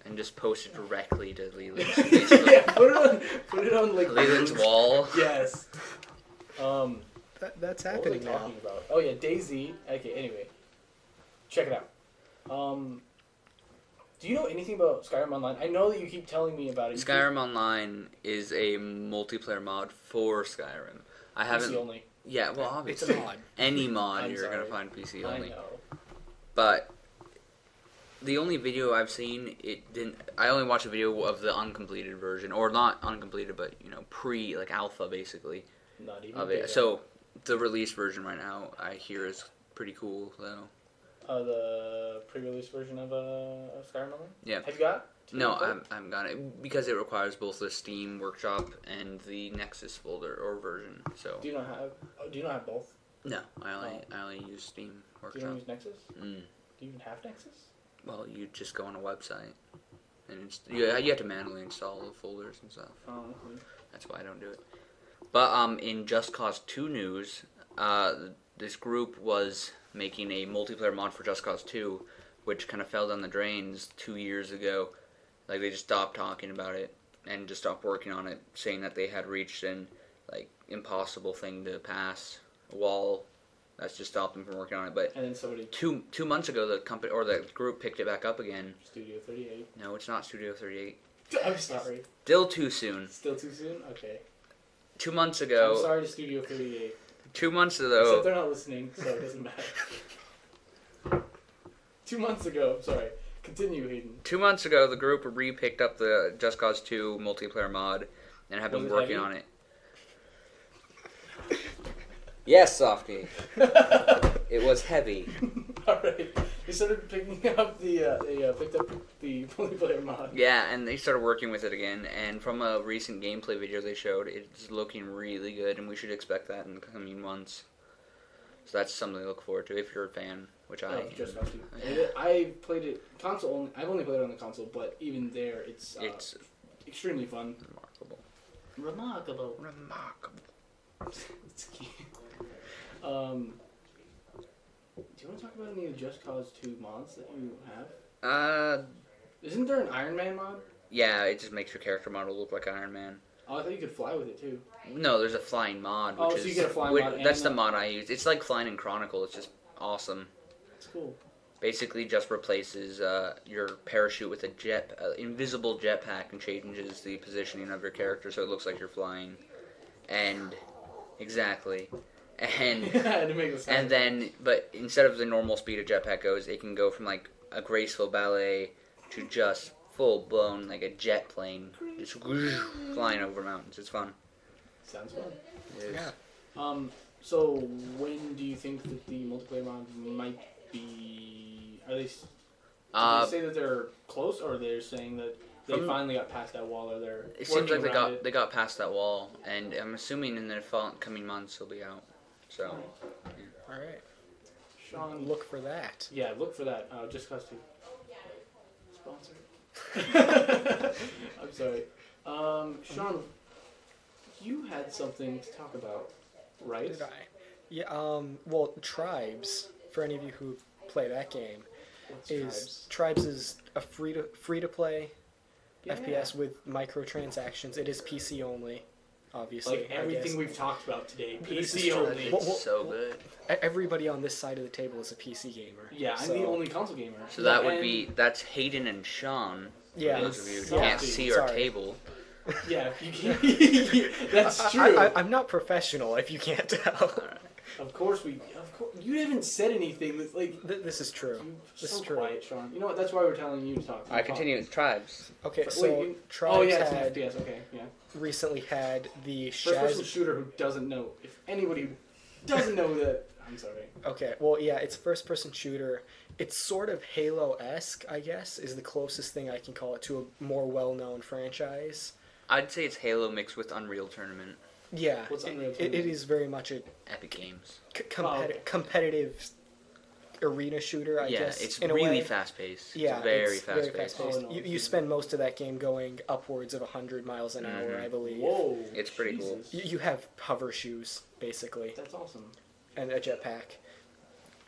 and just post it directly to Leland. Yeah, put it on like Leland's wall. Yes. That's What was I happening now. talking about? Oh yeah, DayZ. Okay, anyway, check it out. Do you know anything about Skyrim Online? I know that you keep telling me about it. You Skyrim Online is a multiplayer mod for Skyrim. I keep- haven't. PC only. Yeah, well, It's obviously, a mod. any mod I'm you're gonna sorry. find PC I only. know. But the only video I've seen, it didn't. I only watched a video of the uncompleted version, or not uncompleted, but pre alpha basically Not even. of it. beta. So the release version right now, I hear is pretty cool though. The pre-release version of Skyrim Online. Yeah. Have you got? No, I'm gonna because it requires both the Steam Workshop and the Nexus folder or version. So Do you not have? Oh, do you not have both? no, I only use Steam Do you Workshop. not use Nexus? Mm. Do you even have Nexus? Well, you just go on a website, and you have to manually install the folders and stuff. Oh, okay. That's why I don't do it. But in Just Cause 2 news, this group was making a multiplayer mod for Just Cause 2, which kind of fell down the drains 2 years ago. Like, they just stopped talking about it and just stopped working on it, saying that they had reached an impossible thing to pass, a wall that's just stopped them from working on it. But And then somebody. 2 months ago, the company or the group picked it back up again. Studio 38. No, it's not Studio 38. I'm sorry. Still too soon. Still too soon? Okay. 2 months I'm ago. sorry to Studio 38. 2 months Except ago. they're not listening, so it doesn't matter. 2 months ago, I'm sorry. Continue, Hayden. 2 months ago, the group re-picked up the Just Cause 2 multiplayer mod and have Was been it working heavy? on it. Yes, Softy. It was heavy. Alright. They started picking up they picked up the multiplayer mod. Yeah, and they started working with it again. And from a recent gameplay video they showed, it's looking really good, and we should expect that in the coming months. So that's something to look forward to if you're a fan, which I am. Just Cause 2. I played it console only. I've only played it on the console, but even there, it's It's extremely fun. remarkable. Remarkable. Remarkable. It's cute. Do you want to talk about any of the Just Cause 2 mods that you have? Isn't there an Iron Man mod? Yeah, it just makes your character model look like Iron Man. Oh, I thought you could fly with it too. No, there's a flying mod. Which Oh, so is, you get a flying mod and That's the a- mod I use. It's like flying in Chronicle. It's just awesome. That's cool. Basically, just replaces your parachute with a invisible jetpack and changes the positioning of your character so it looks like you're flying. And exactly. and to make the sound. and then but instead of the normal speed a jetpack goes, it can go from like a graceful ballet to just full blown like a jet plane, just flying over mountains. It's fun. Sounds fun. It is. Yeah. So when do you think that the multiplayer round might be? Are they? Did they say that they're close, or they're saying that they finally got past that wall, or they're? It seems like working they got past that wall, and I'm assuming in the coming months it'll be out. So. All right. Sean, Look for that. yeah, look for that. Just cause to sponsor. I'm sorry. Sean, you had something to talk about, right? Did I? Yeah. Well, Tribes. For any of you who play that game, What's Tribes is a free to play Yeah. FPS with microtransactions. It is PC only, obviously. Like I everything guess. we've talked about today, This is PC true. only. Well, It's so good. Everybody on this side of the table is a PC gamer. Yeah, I'm so- the only console gamer. So that would be that's Hayden and Sean. Yeah. For those of you who Yeah. can't see our Sorry. table. Yeah, you can't. That's true. I'm not professional, if you can't tell. Of course, you haven't said anything that's like. This is true. You're This so is true. quiet, Sean. You know what? That's why we're telling you to talk. I continue with Tribes. Okay, Wait, so Tribes oh yeah, it's an had FPS. Okay, yeah. recently had the First-person Shaz. shooter who doesn't know. If anybody who doesn't know that, I'm sorry. Okay, well, yeah, it's first-person shooter. It's sort of Halo-esque, I guess, is the closest thing I can call it to a more well-known franchise. I'd say it's Halo mixed with Unreal Tournament. Yeah, What's Unreal it Tournament? is very much a Epic Games. okay. competitive arena shooter, I guess. It's in a really way. fast paced. Yeah, it's very it's fast paced. Oh, no, You spend most of that game going upwards of 100 miles an hour, I believe. Whoa. It's pretty cool. Jesus. You have hover shoes, basically, That's awesome. and a jetpack.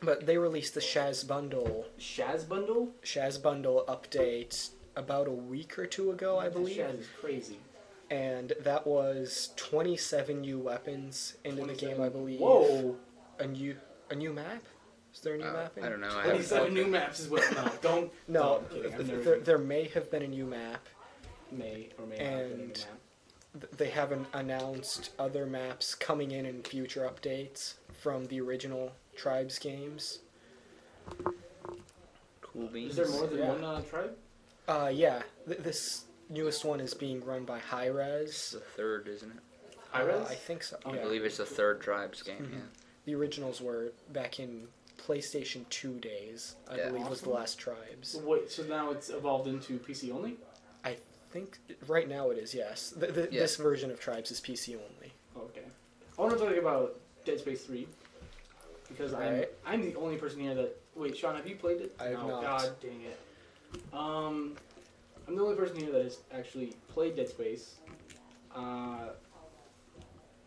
But they released the Shaz Bundle Shaz bundle. update about a week or two ago, I believe. Shaz is crazy. And that was 27 new weapons into the game, I believe. Whoa. A new map? Is there a new map? I don't know. I haven't 27 new looked. maps is what. No, don't. No, I'm kidding. I've never there may have been a new map. may or may not have been a new and- map. They haven't announced other maps coming in future updates from the original Tribes games. Cool beans. Is there more than Yeah. one tribe? Yeah, this newest one is being run by It's Hi-Rez. the third, isn't it? Hi-Rez? I think so. I Yeah. believe it's the third Tribes game. Mhm. Yeah. The originals were back in PlayStation 2 days, I Yeah. believe was the last Tribes. Wait, so now it's evolved into PC only? I think right now it is, yes. Yeah. This version of Tribes is PC only. Okay. I want to talk about Dead Space 3 because Right. I'm the only person here that. Wait, Sean, have you played it? I have no, not. God dang it. I'm the only person here that has actually played Dead Space.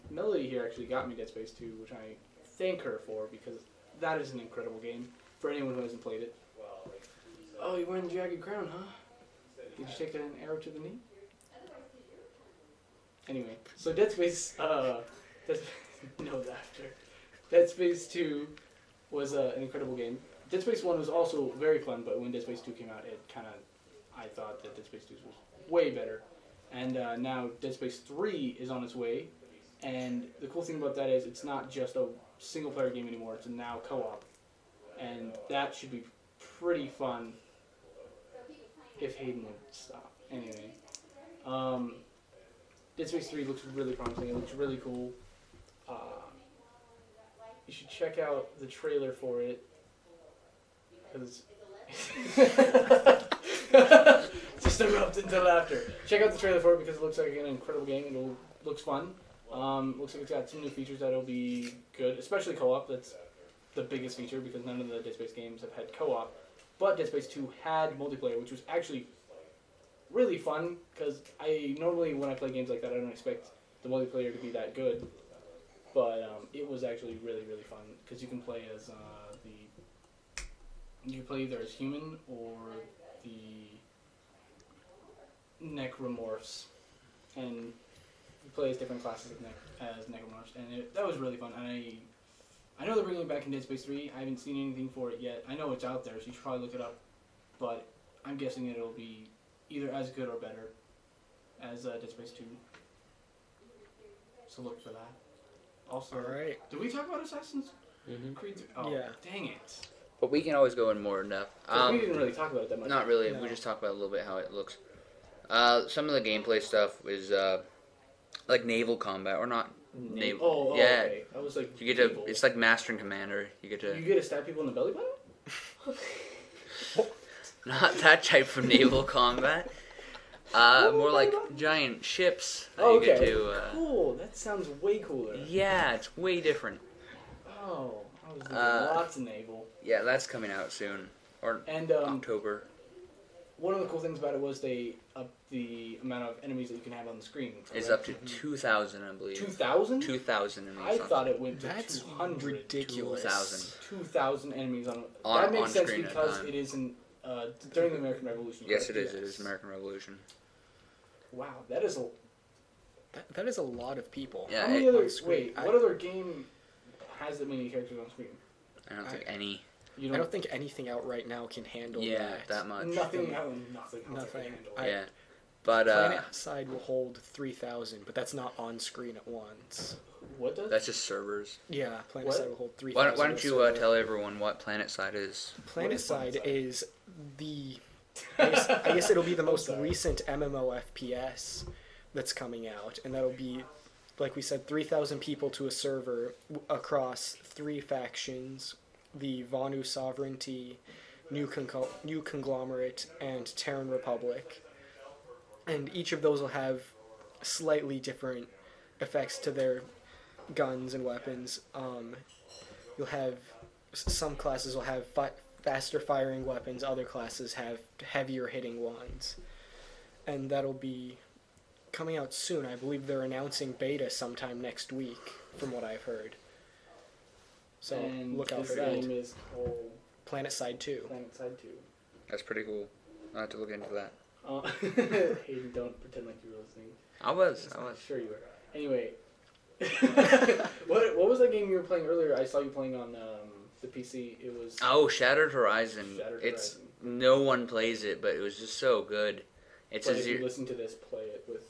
Melody here actually got me Dead Space 2, which I thank her for because that is an incredible game for anyone who hasn't played it. Oh, you're wearing the jagged crown, huh? Did you take an arrow to the knee? Anyway, so Dead Space, no laughter. Dead Space 2 was an incredible game. Dead Space 1 was also very fun, but when Dead Space 2 came out, I thought that Dead Space 2 was way better. And now Dead Space 3 is on its way, and the cool thing about that is it's not just a single player game anymore, it's now co-op. And that should be pretty fun if Hayden would stop. Anyway, Dead Space 3 looks really promising. It looks really cool. You should check out the trailer for it. Because just erupt into laughter. Check out the trailer for it because it looks like an incredible game. It looks fun. Looks like it's got some new features that'll be good, especially co-op. That's the biggest feature because none of the Dead Space games have had co-op. But Dead Space 2 had multiplayer, which was actually really fun because I normally, when I play games like that, I don't expect the multiplayer to be that good. But it was actually really, really fun because you can play as you can play either as human or the necromorphs, and you play as different classes as necromorphs, and that was really fun. And I know they're bringing it back in Dead Space 3. I haven't seen anything for it yet. I know it's out there, so you should probably look it up. But I'm guessing it'll be either as good or better as Dead Space 2. So look for that. Also, All right. did we talk about Assassin's Creed? Oh, Yeah. dang it. But we can always go in more in depth. 'Cause we didn't really talk about it that much. Not really. No. We just talked about a little bit how it looks. Some of the gameplay stuff is like naval combat or not naval. Oh, yeah. okay. I was like, You get to. naval. It's like Master and Commander. You get to. You get to stab people in the belly button? Not that type of naval combat. More like giant ships that Oh, you okay. get to. Cool. That sounds way cooler. Yeah, it's way different. Oh, I was thinking lots of naval. Yeah, that's coming out soon. Or And October. one of the cool things about it was they upped the amount of enemies that you can have on the screen. It's up to 2,000, I believe. 2,000? 2,000 enemies. I thought it went to That's 200. ridiculous. 2,000. 2,000 enemies on On- that makes on sense screen at a because time. it is in during the American Revolution. Yes, correct? it is. It Yes. is American Revolution. Wow, that is a. That is a lot of people. Yeah, How many it- other? on screen. Wait, what other game has that many characters on screen? I don't think any. You I don't think anything out right now can handle Yeah, that. that much. Nothing. Nothing. Nothing. Yeah. But Planet side will hold 3,000, but that's not on screen at once. What does? that's just servers. Yeah, Planet What? side will hold Why, 3,000. why don't you tell everyone what Planet Side is? Planet is Planet side Side? is the. I guess it'll be the most sorry. recent MMO FPS that's coming out, and that'll be, like we said, 3,000 people to a server across 3 factions: the Vanu Sovereignty, New Conglomerate, and Terran Republic. And each of those will have slightly different effects to their guns and weapons. You'll have some classes will have faster firing weapons, other classes have heavier hitting ones, and that'll be coming out soon. I believe they're announcing beta sometime next week, from what I've heard. So and look out this for that. game is called Planet Side 2. Planet Side 2. That's pretty cool. I'll have to look into that. Hayden, don't pretend like you were listening. I was. Sure you were. Anyway, what was that game you were playing earlier? I saw you playing on the PC. It was Oh, Shattered Horizon. Shattered It's Horizon. no one plays it, but it was just so good. It's But a if you zero. listen to this, play with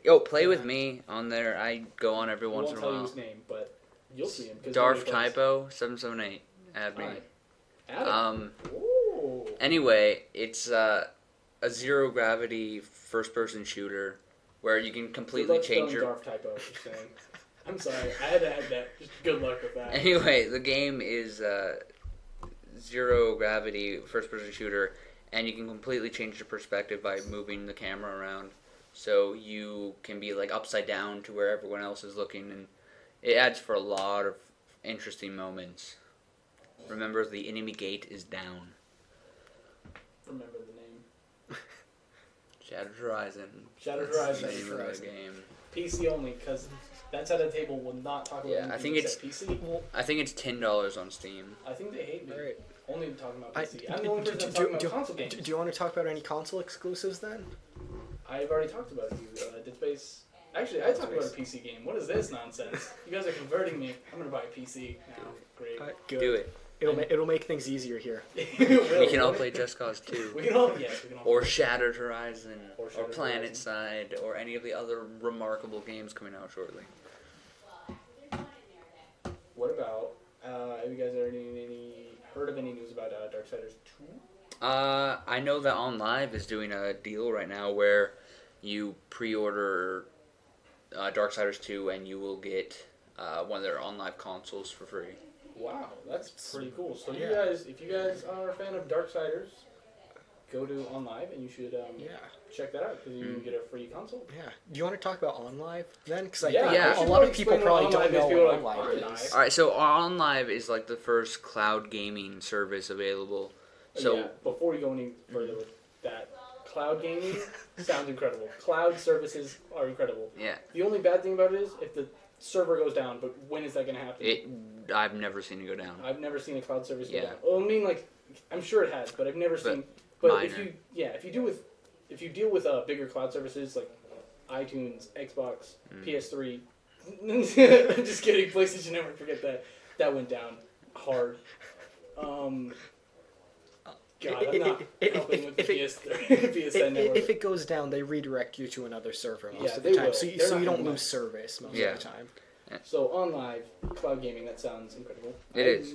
Yo, play with me on there. I go on every I once won't in a tell you while. his name, but you'll see him. 'cause Darth nobody plays. Typo 778. Add me. Hi. Adam. Ooh. Anyway, it's a zero gravity first person shooter where you can completely Good luck change spelling your. Darth typo. Just saying. I'm sorry. I had to add that. Just good luck with that. Anyway, the game is zero gravity first person shooter, and you can completely change your perspective by moving the camera around. So you can be like upside down to where everyone else is looking, and it adds for a lot of interesting moments. Remember, the enemy gate is down. Remember the name. Shattered Horizon. Shattered That's Horizon. the name of the Horizon. game. PC only, because that side of the table will not talk about Yeah, anything I think except PC. I think it's $10 on Steam. I think they hate me. Alright. Only talking about I- PC. I'm the only person that's talking about console games. Do you want to talk about any console exclusives then? I've already talked about you. Dead Space. Actually, I talked about a PC game. What is this nonsense? You guys are converting me. I'm gonna buy a PC now. Great. Good. Do it. It'll make things easier here. We can all play Just Cause 2. We can all. Yes, we can all. Or Shattered Horizon. Or Or Shattered Planet Horizon. Side. Or any of the other remarkable games coming out shortly. What about? Have you guys heard of any news about Darksiders 2? I know that OnLive is doing a deal right now where you pre-order Darksiders 2 and you will get one of their OnLive consoles for free. Wow, that's pretty cool. So Yeah. you guys, if you guys are a fan of Darksiders, go to OnLive and you should Yeah. check that out because you can get a free console. Yeah. Do you want to talk about OnLive then? Because I Yeah, think yeah. a we should lot of people explain probably what don't know OnLive is. People are what like, OnLive "OnLive?" is. Alright, so OnLive is like the first cloud gaming service available. So yeah, before we go any further with that, cloud gaming sounds incredible. Cloud services are incredible. yeah, The only bad thing about it is if the server goes down, but when is that going to happen? I've never seen it go down. I've never seen a cloud service go Yeah. down. Well, I mean, like, I'm sure it has, but I've never seen. But if you, if you deal with bigger cloud services like iTunes, Xbox, PS3, I'm just kidding. PlayStation Network, forget that. That went down hard. God, I'm not helping with the PSN Network. If it goes down, they redirect you to another server most Yeah, of the they time, will. so They're you not don't gonna lose service most Yeah. of the time. Yeah. So on live cloud gaming, that sounds incredible. It is.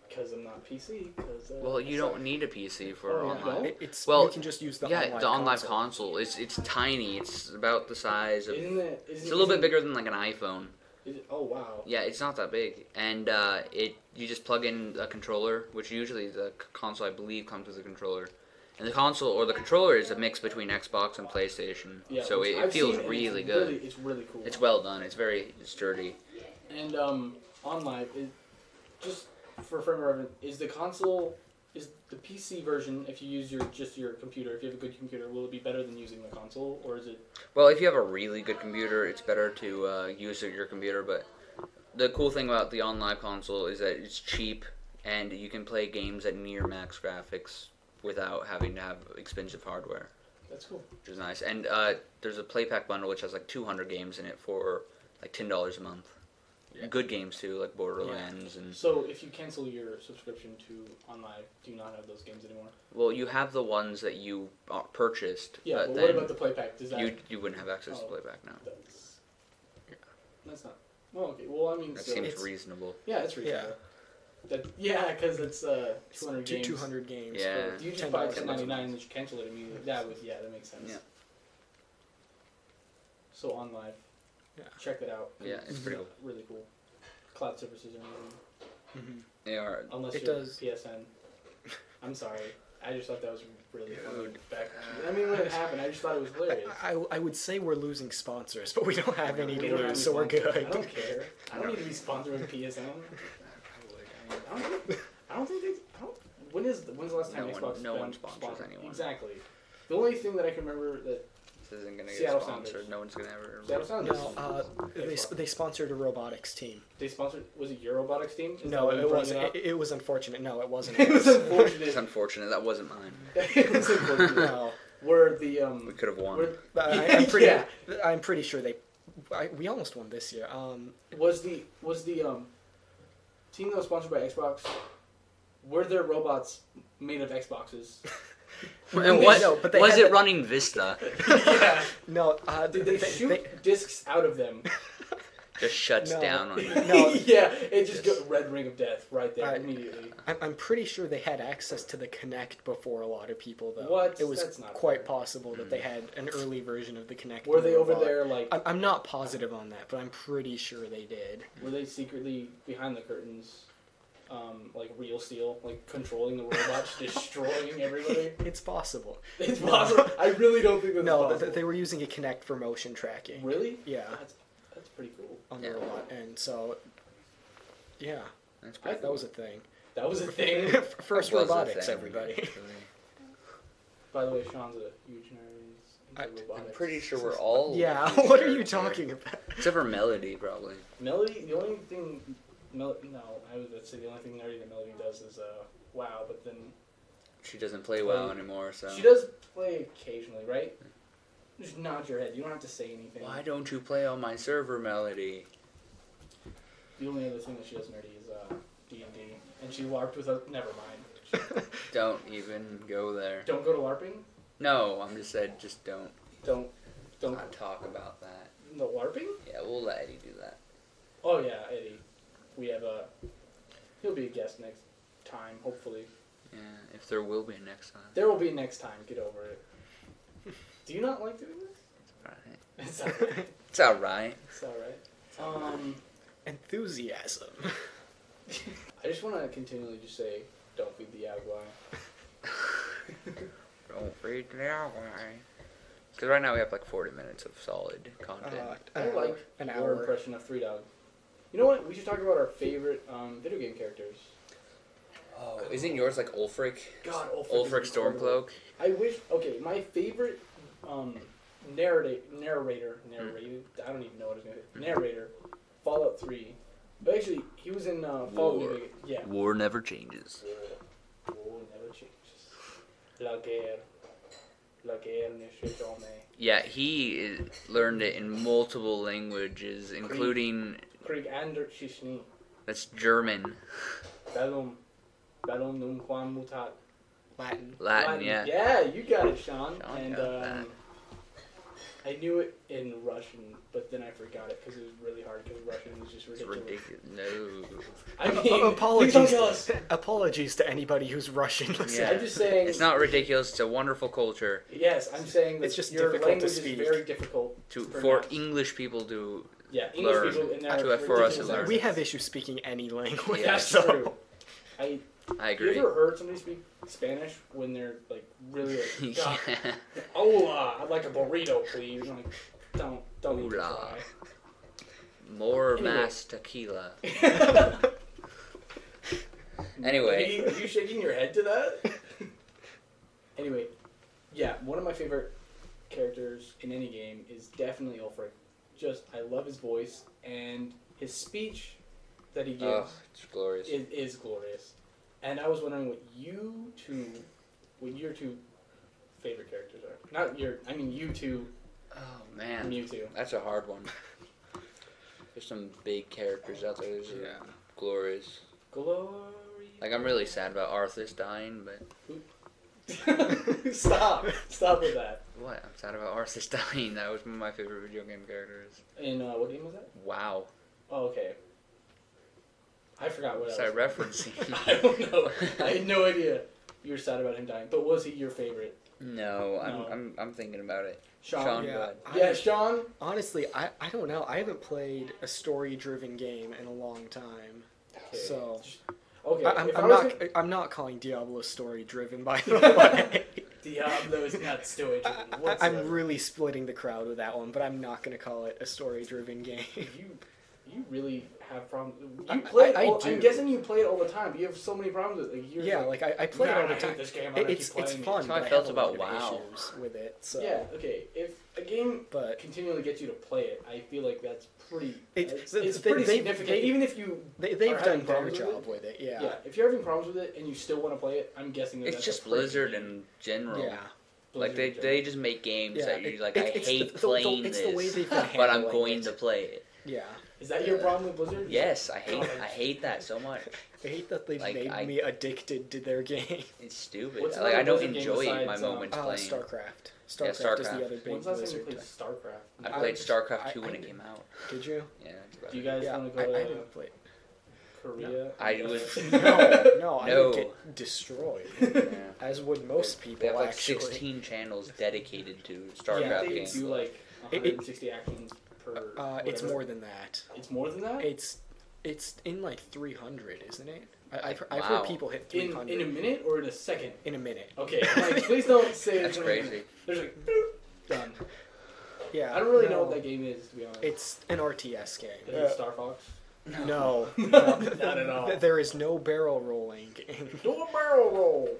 Because I'm not PC. Well, you don't need a PC for Oh, yeah. online. No? You can just use the OnLive console. It's tiny. It's about the size of. It's a little bit bigger than like an iPhone. Oh wow. Yeah, it's not that big, and you just plug in a controller, which usually the console I believe comes with a controller, and the console or the controller is a mix between Xbox and PlayStation. Yeah, so it feels really good. It's really cool. It's well done. It's very sturdy. And on live, just for frame of reference, is the PC version, if you use your computer, if you have a good computer, will it be better than using the console, or is it? Well, if you have a really good computer, it's better to use your computer. But the cool thing about the OnLive console is that it's cheap, and you can play games at near max graphics without having to have expensive hardware. That's cool. Which is nice. And there's a play pack bundle which has like 200 games in it for like $10 a month. Yeah. Good games too, like Borderlands and. So if you cancel your subscription to OnLive, do you not have those games anymore? Well, you have the ones that you purchased. Yeah, but but then what about the playpack? Does that you wouldn't have access to playback now. That's not. Well, okay. Well, I mean, that so seems reasonable. Yeah, it's reasonable. Because it's 200 games. 200 games. Yeah. You just buy $10.99 and you cancel it immediately. That makes sense. Yeah. So OnLive. Yeah. Check that out. Yeah, it's pretty cool. Really cool. Cloud services are amazing. Mm-hmm. They are. Unless it you're does. PSN. I'm sorry. I just thought that was really funny. I mean, when it happened, I just thought it was hilarious. I would say we're losing sponsors, but we don't have any We to don't have lose, any so we're sponsors. good. I don't care. I don't need to be sponsored by PSN. I don't think they. When's the last time Xbox? No one sponsors anyone. Exactly. The only thing that I can remember that this isn't gonna get Seattle sponsored. Sounders. No one's gonna ever. Seattle Sounders. No, they sponsored a robotics team. They sponsored. Was it your robotics team? No, it wasn't. It was unfortunate. No, it wasn't. It was unfortunate. It's unfortunate. That wasn't mine. It was unfortunate. No. Were the We could have won. I'm pretty sure we almost won this year. Was the team that was sponsored by Xbox? Were their robots made of Xboxes? And but was it running Vista? Yeah. No. Did they shoot discs out of them? Just shuts down on you. No. Yeah, it just got red ring of death right there immediately. I'm pretty sure they had access to the Kinect before a lot of people, though. What? It was That's not quite fair. possible that they had an early version of the Kinect. Were they over robot. there like? I'm not positive on that, but I'm pretty sure they did. Were they secretly behind the curtains, like real steel, like controlling the robots, destroying everybody? It's possible. It's possible. I really don't think that's possible. They were using a Kinect for motion tracking. Really? Yeah. That's pretty cool. On the robot, and so, yeah, That was a thing. That was a thing. First was a robotics, thing, everybody. actually. By the way, Sean's a huge nerd. He's into robotics. I'm pretty sure we're all. Yeah, huge what are you nerds here. talking about? Except for Melody, probably. Melody, the only thing, no, I was about to say the only thing nerdy that Melody does is WoW, but then She doesn't play WoW anymore, so. she does play occasionally, right? Just nod your head. You don't have to say anything. Why don't you play on my server, Melody? The only other thing that she does nerdy is D&D, and she LARPed with us. Never mind. Don't even go there. Don't go to LARPing. No, I'm just saying, just don't. Don't. Not talk about that. No LARPing. Yeah, we'll let Eddie do that. Oh yeah, Eddie. We have he'll be a guest next time, hopefully. Yeah, if there will be a next time. There will be next time. Get over it. Do you not like doing this? Alright. It's alright. It's alright. It's alright. Enthusiasm. I just want to continually just say, don't feed the Guai. Don't freak out, guy. Because right now we have like 40 minutes of solid content. I like an your hour. impression of 3 Dog. You know what? We should talk about our favorite video game characters. Oh, isn't yours like Ulfric? God, Ulfric is incredible. Stormcloak? I wish. Okay, my favorite narrator. I don't even know what his name is. Narrator. Fallout 3. But actually, he was in Fallout. War. Yeah. War never changes. War never changes. La guerre. La guerre ne se jamais. Yeah, he learned it in multiple languages, including... Krieg ander Chishni. That's German. Bellum num quam mutat. Latin. Latin, yeah. Yeah, you got it, Sean. Sean And got that. I knew it in Russian, but then I forgot it because it was really hard because Russian is just It's ridiculous. ridiculous. No. I mean, please apologies. don't kill us. Apologies to anybody who's Russian. Listen. Yeah. I'm just saying. It's not ridiculous. It's a wonderful culture Yes, I'm saying that It's just your difficult to language is speak. very difficult for pronounce. English people to. Yeah, English learn. people in there For us to learn. We have issues speaking any language. Yeah, That's so. true. I You agree. ever heard somebody speak Spanish when they're like really like, God, Yeah. hola, I'd like a burrito, please. I'm like, don't even Hola. try. More Anyway. mass tequila. Are Anyway. you shaking your head to that? Anyway, yeah, one of my favorite characters in any game is definitely Ulfric. Just, I love his voice, and his speech that he gives Oh, it's glorious. is glorious. And I was wondering what your two favorite characters are. Not your, I mean you two, Oh man, Mewtwo. that's a hard one. There's some big characters out there. There's glorious. Glory. Like I'm really sad about Arthas dying, but Stop with that. what? I'm sad about Arthas dying. That was one of my favorite video game characters. In what game was that? Wow. Oh, okay. I forgot what What's I that was referencing? I don't know. I had no idea you were sad about him dying. But was he your favorite? No, No. I'm thinking about it. Sean? Yeah. go ahead. Yeah, Sean? Honestly, I don't know. I haven't played a story-driven game in a long time. Okay. So Okay. if I I'm was not gonna- I'm not calling Diablo story-driven, by the way. Diablo is not story driven I'm whatsoever. really splitting the crowd with that one, but I'm not going to call it a story-driven game. You really have problems. I- You play it I all, do. I'm guessing you play it all the time. You have so many problems with it. Like, you're Yeah, like, like I play it all the I time. hate this game. I'm gonna It's keep playing it. fun, That's how I but felt have a about lot of WoW. issues with it. So. Yeah, okay. If a game But continually gets you to play it, I feel like that's pretty. It's- It's they- pretty they- significant. they- Even if you they've are done having their problems with job with it. Yeah. yeah, if you're having problems with it and you still want to play it, I'm guessing that It's that's just a pretty Blizzard good game. in general. Yeah. Like Blizzard they just make games Yeah, that you're like, I it's hate the playing it's this, the way they've been but I'm handling going it. to play it. Yeah. Is that your problem with Blizzard? Yes, I hate that so much. I hate that they've Like, made I- me addicted to their game. It's stupid. What's Like I another don't Blizzard game enjoy my besides, moments playing. StarCraft. Yeah, StarCraft is StarCraft. the other big When's the last time you Blizzard. played StarCraft? I played StarCraft I- 2 when I- it came out. Did you? Yeah, that's about Do you it. guys Yeah, want to I go to didn't play. Korea? I and, was- No, I No. would get destroyed. Yeah. As would most They people, have like actually. 16 channels dedicated to Yeah, StarCraft they games. do like It- 160 actions per. It's whatever. more than that. It's more than that. It's in like 300, isn't it? I've Wow. heard people hit In 300 a minute or in a second? in a minute. Okay, I'm like, please don't say That's it's crazy. There's like boop, done. Yeah. I don't really no, know what that game is, to be honest. It's an RTS game. Is it Star Fox? No, Not at all. There is no barrel rolling. Do a barrel roll.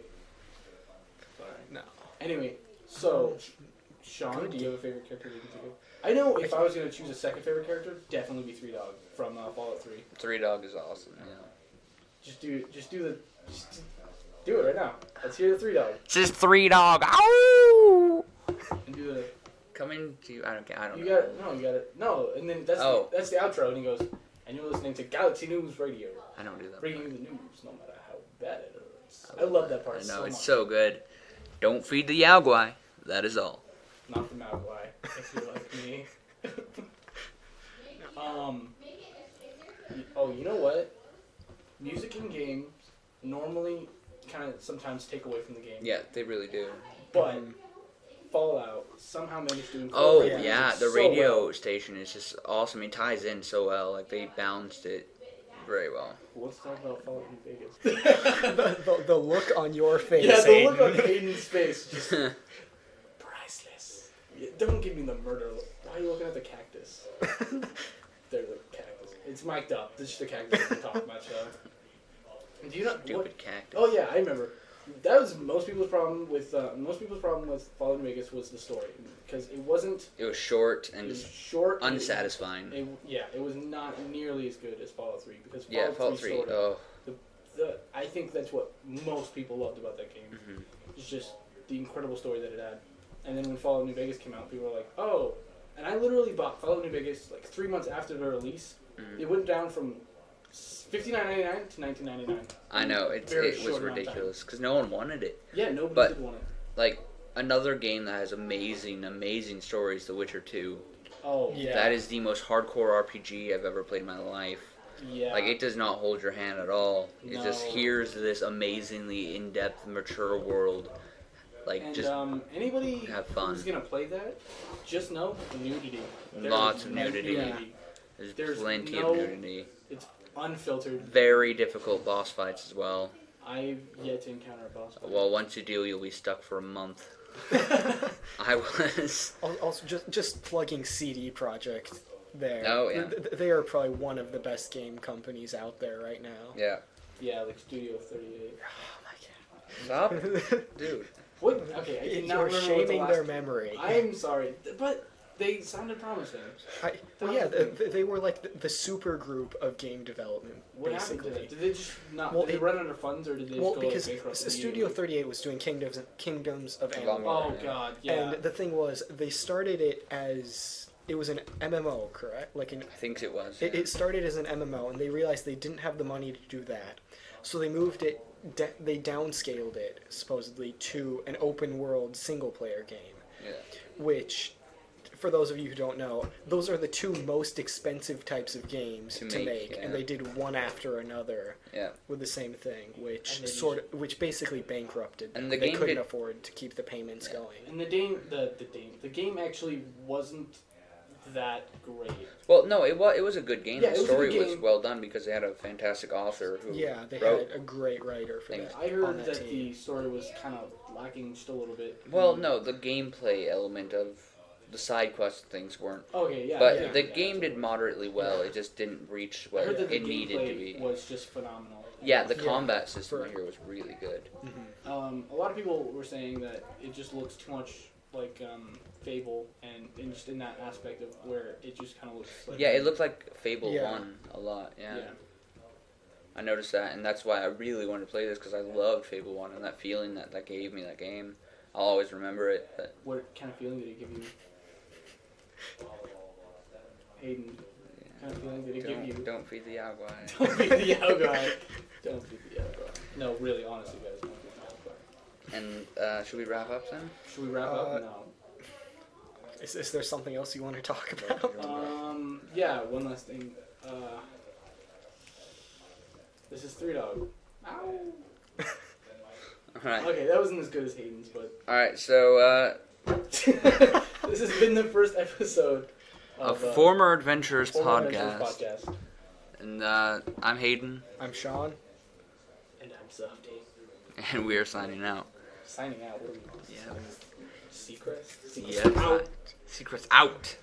Sorry. No. Anyway, so Sean, Good do you have a favorite character you can think of? I know if I was gonna choose a second favorite character, definitely be Three Dog from Fallout 3. Three Dog is awesome. Yeah. Just do it right now. Let's hear the Three Dog This is Three Dog. Ow! and do the. Coming to I don't You know. got it. No, you got it. No, and then that's Oh. that's the outro, and he goes, and you're listening to Galaxy News Radio, I don't do that. bringing you the news, no matter how bad it hurts. I love that part I know so it's much. so good. Don't feed the Yao Guai. That is all. Not from Guai, if you're like me. Oh, you know what? Music in games normally kind of sometimes take away from the game. Yeah, they really do. But Fallout somehow managed to Oh incorporate yeah, music the so radio well. station is just awesome. It ties in so well. Like they balanced it very well. Let's talk about Fallout New Vegas. the look on your face. Yeah, the look on Aiden. Aiden's face just priceless. Yeah, don't give me the murder look. Why are you looking at the cactus? There's a cactus. It's mic'd up. This is the cactus we talk about, show. Do you not? Stupid What? cactus. Oh yeah, I remember. That was most people's problem with Fallout New Vegas was the story because it wasn't. It was short It and was just short. and unsatisfying. it was not nearly as good as Fallout 3 because Yeah, Fallout 3. Story, Oh, I think that's what most people loved about that game. mhm. It's just the incredible story that it had. And then when Fallout New Vegas came out, people were like, "Oh!" And I literally bought Fallout New Vegas like 3 months after the release. Mhm. It went down from $59.99 to $19.99. I know Very it was short amount of time. ridiculous because no one wanted it. Yeah, nobody But- did want it. Like another game that has amazing stories, The Witcher 2. Oh, Yeah. That is the most hardcore RPG I've ever played in my life. yeah. Like, it does not hold your hand at all. It just No. here's this amazingly in-depth, mature world. Like, And just anybody have fun. who's gonna play that, just know nudity. Lots of There's nudity. There's there's plenty no- of nudity. It's unfiltered. Very difficult boss fights as well. I've yet to encounter a boss fight. Well, once you do, you'll be stuck for a month. I was. Also, just plugging CD Projekt there. Oh, yeah. They are probably one of the best game companies out there right now. Yeah. Yeah, like Studio 38. Stop, dude. What? Okay, I cannot You're remember what the shaming last... their memory. I'm sorry, but they sounded promising. Well, yeah, they were like the super group of game development, What basically. happened to that? Did they just not? Well, did they run under funds, or did they just Well, go because bankrupt Studio immediately? 38 was doing Kingdoms of Long Amalur. Oh Yeah. god, yeah. And the thing was, they started it as it was an MMO, correct? Like I think it was. it started as an MMO, and they realized they didn't have the money to do that, so they moved it. They downscaled it supposedly to an open world single player game, Yeah. which, for those of you who don't know, those are the two most expensive types of games To to make, make, yeah. and they did one after another Yeah. with the same thing, which And they which basically bankrupted them. And the They game couldn't did- afford to keep the payments Yeah. going. And the game actually wasn't that great. Well, no, it was a good game. Yeah, The it was a story good was game. well done because they had a fantastic author who Yeah, they wrote. had a great writer for Thanks. that. I on heard that team. the story was kind of lacking just a little bit. Well, no, the gameplay element of the side quest things weren't. Okay, yeah. But yeah, the yeah. game did moderately well. It just didn't reach I what heard that the it needed to gameplay be. was just phenomenal. Yeah, the Yeah. combat system For- here was really good. A lot of people were saying that it just looks too much like Fable, and just in that aspect of where it just kind of looks like. Yeah, it looked like Fable Yeah. 1 a lot. Yeah. Yeah. I noticed that, and that's why I really wanted to play this because I loved Fable 1 and that feeling that gave me that game. I'll always remember it. But What kind of feeling did it give you, Hayden? What kind of feeling did it give you? don't feed the Guai. Don't be the Yao guy. Don't be the Yao guy. No, really, honestly, guys, don't be the Yao guy. And should we wrap up then? Should we wrap up? No. Is there something else you want to talk about? Yeah, one last thing. This is 3Dog. Ow. Alright. Okay, that wasn't as good as Hayden's, but Alright, so this has been the first episode a of Former Adventures Former podcast. Adventures podcast. And I'm Hayden, I'm Sean. And I'm Softy. and we are signing out. Signing out. What are we? Yeah. Secrets? Yeah. Secrets out.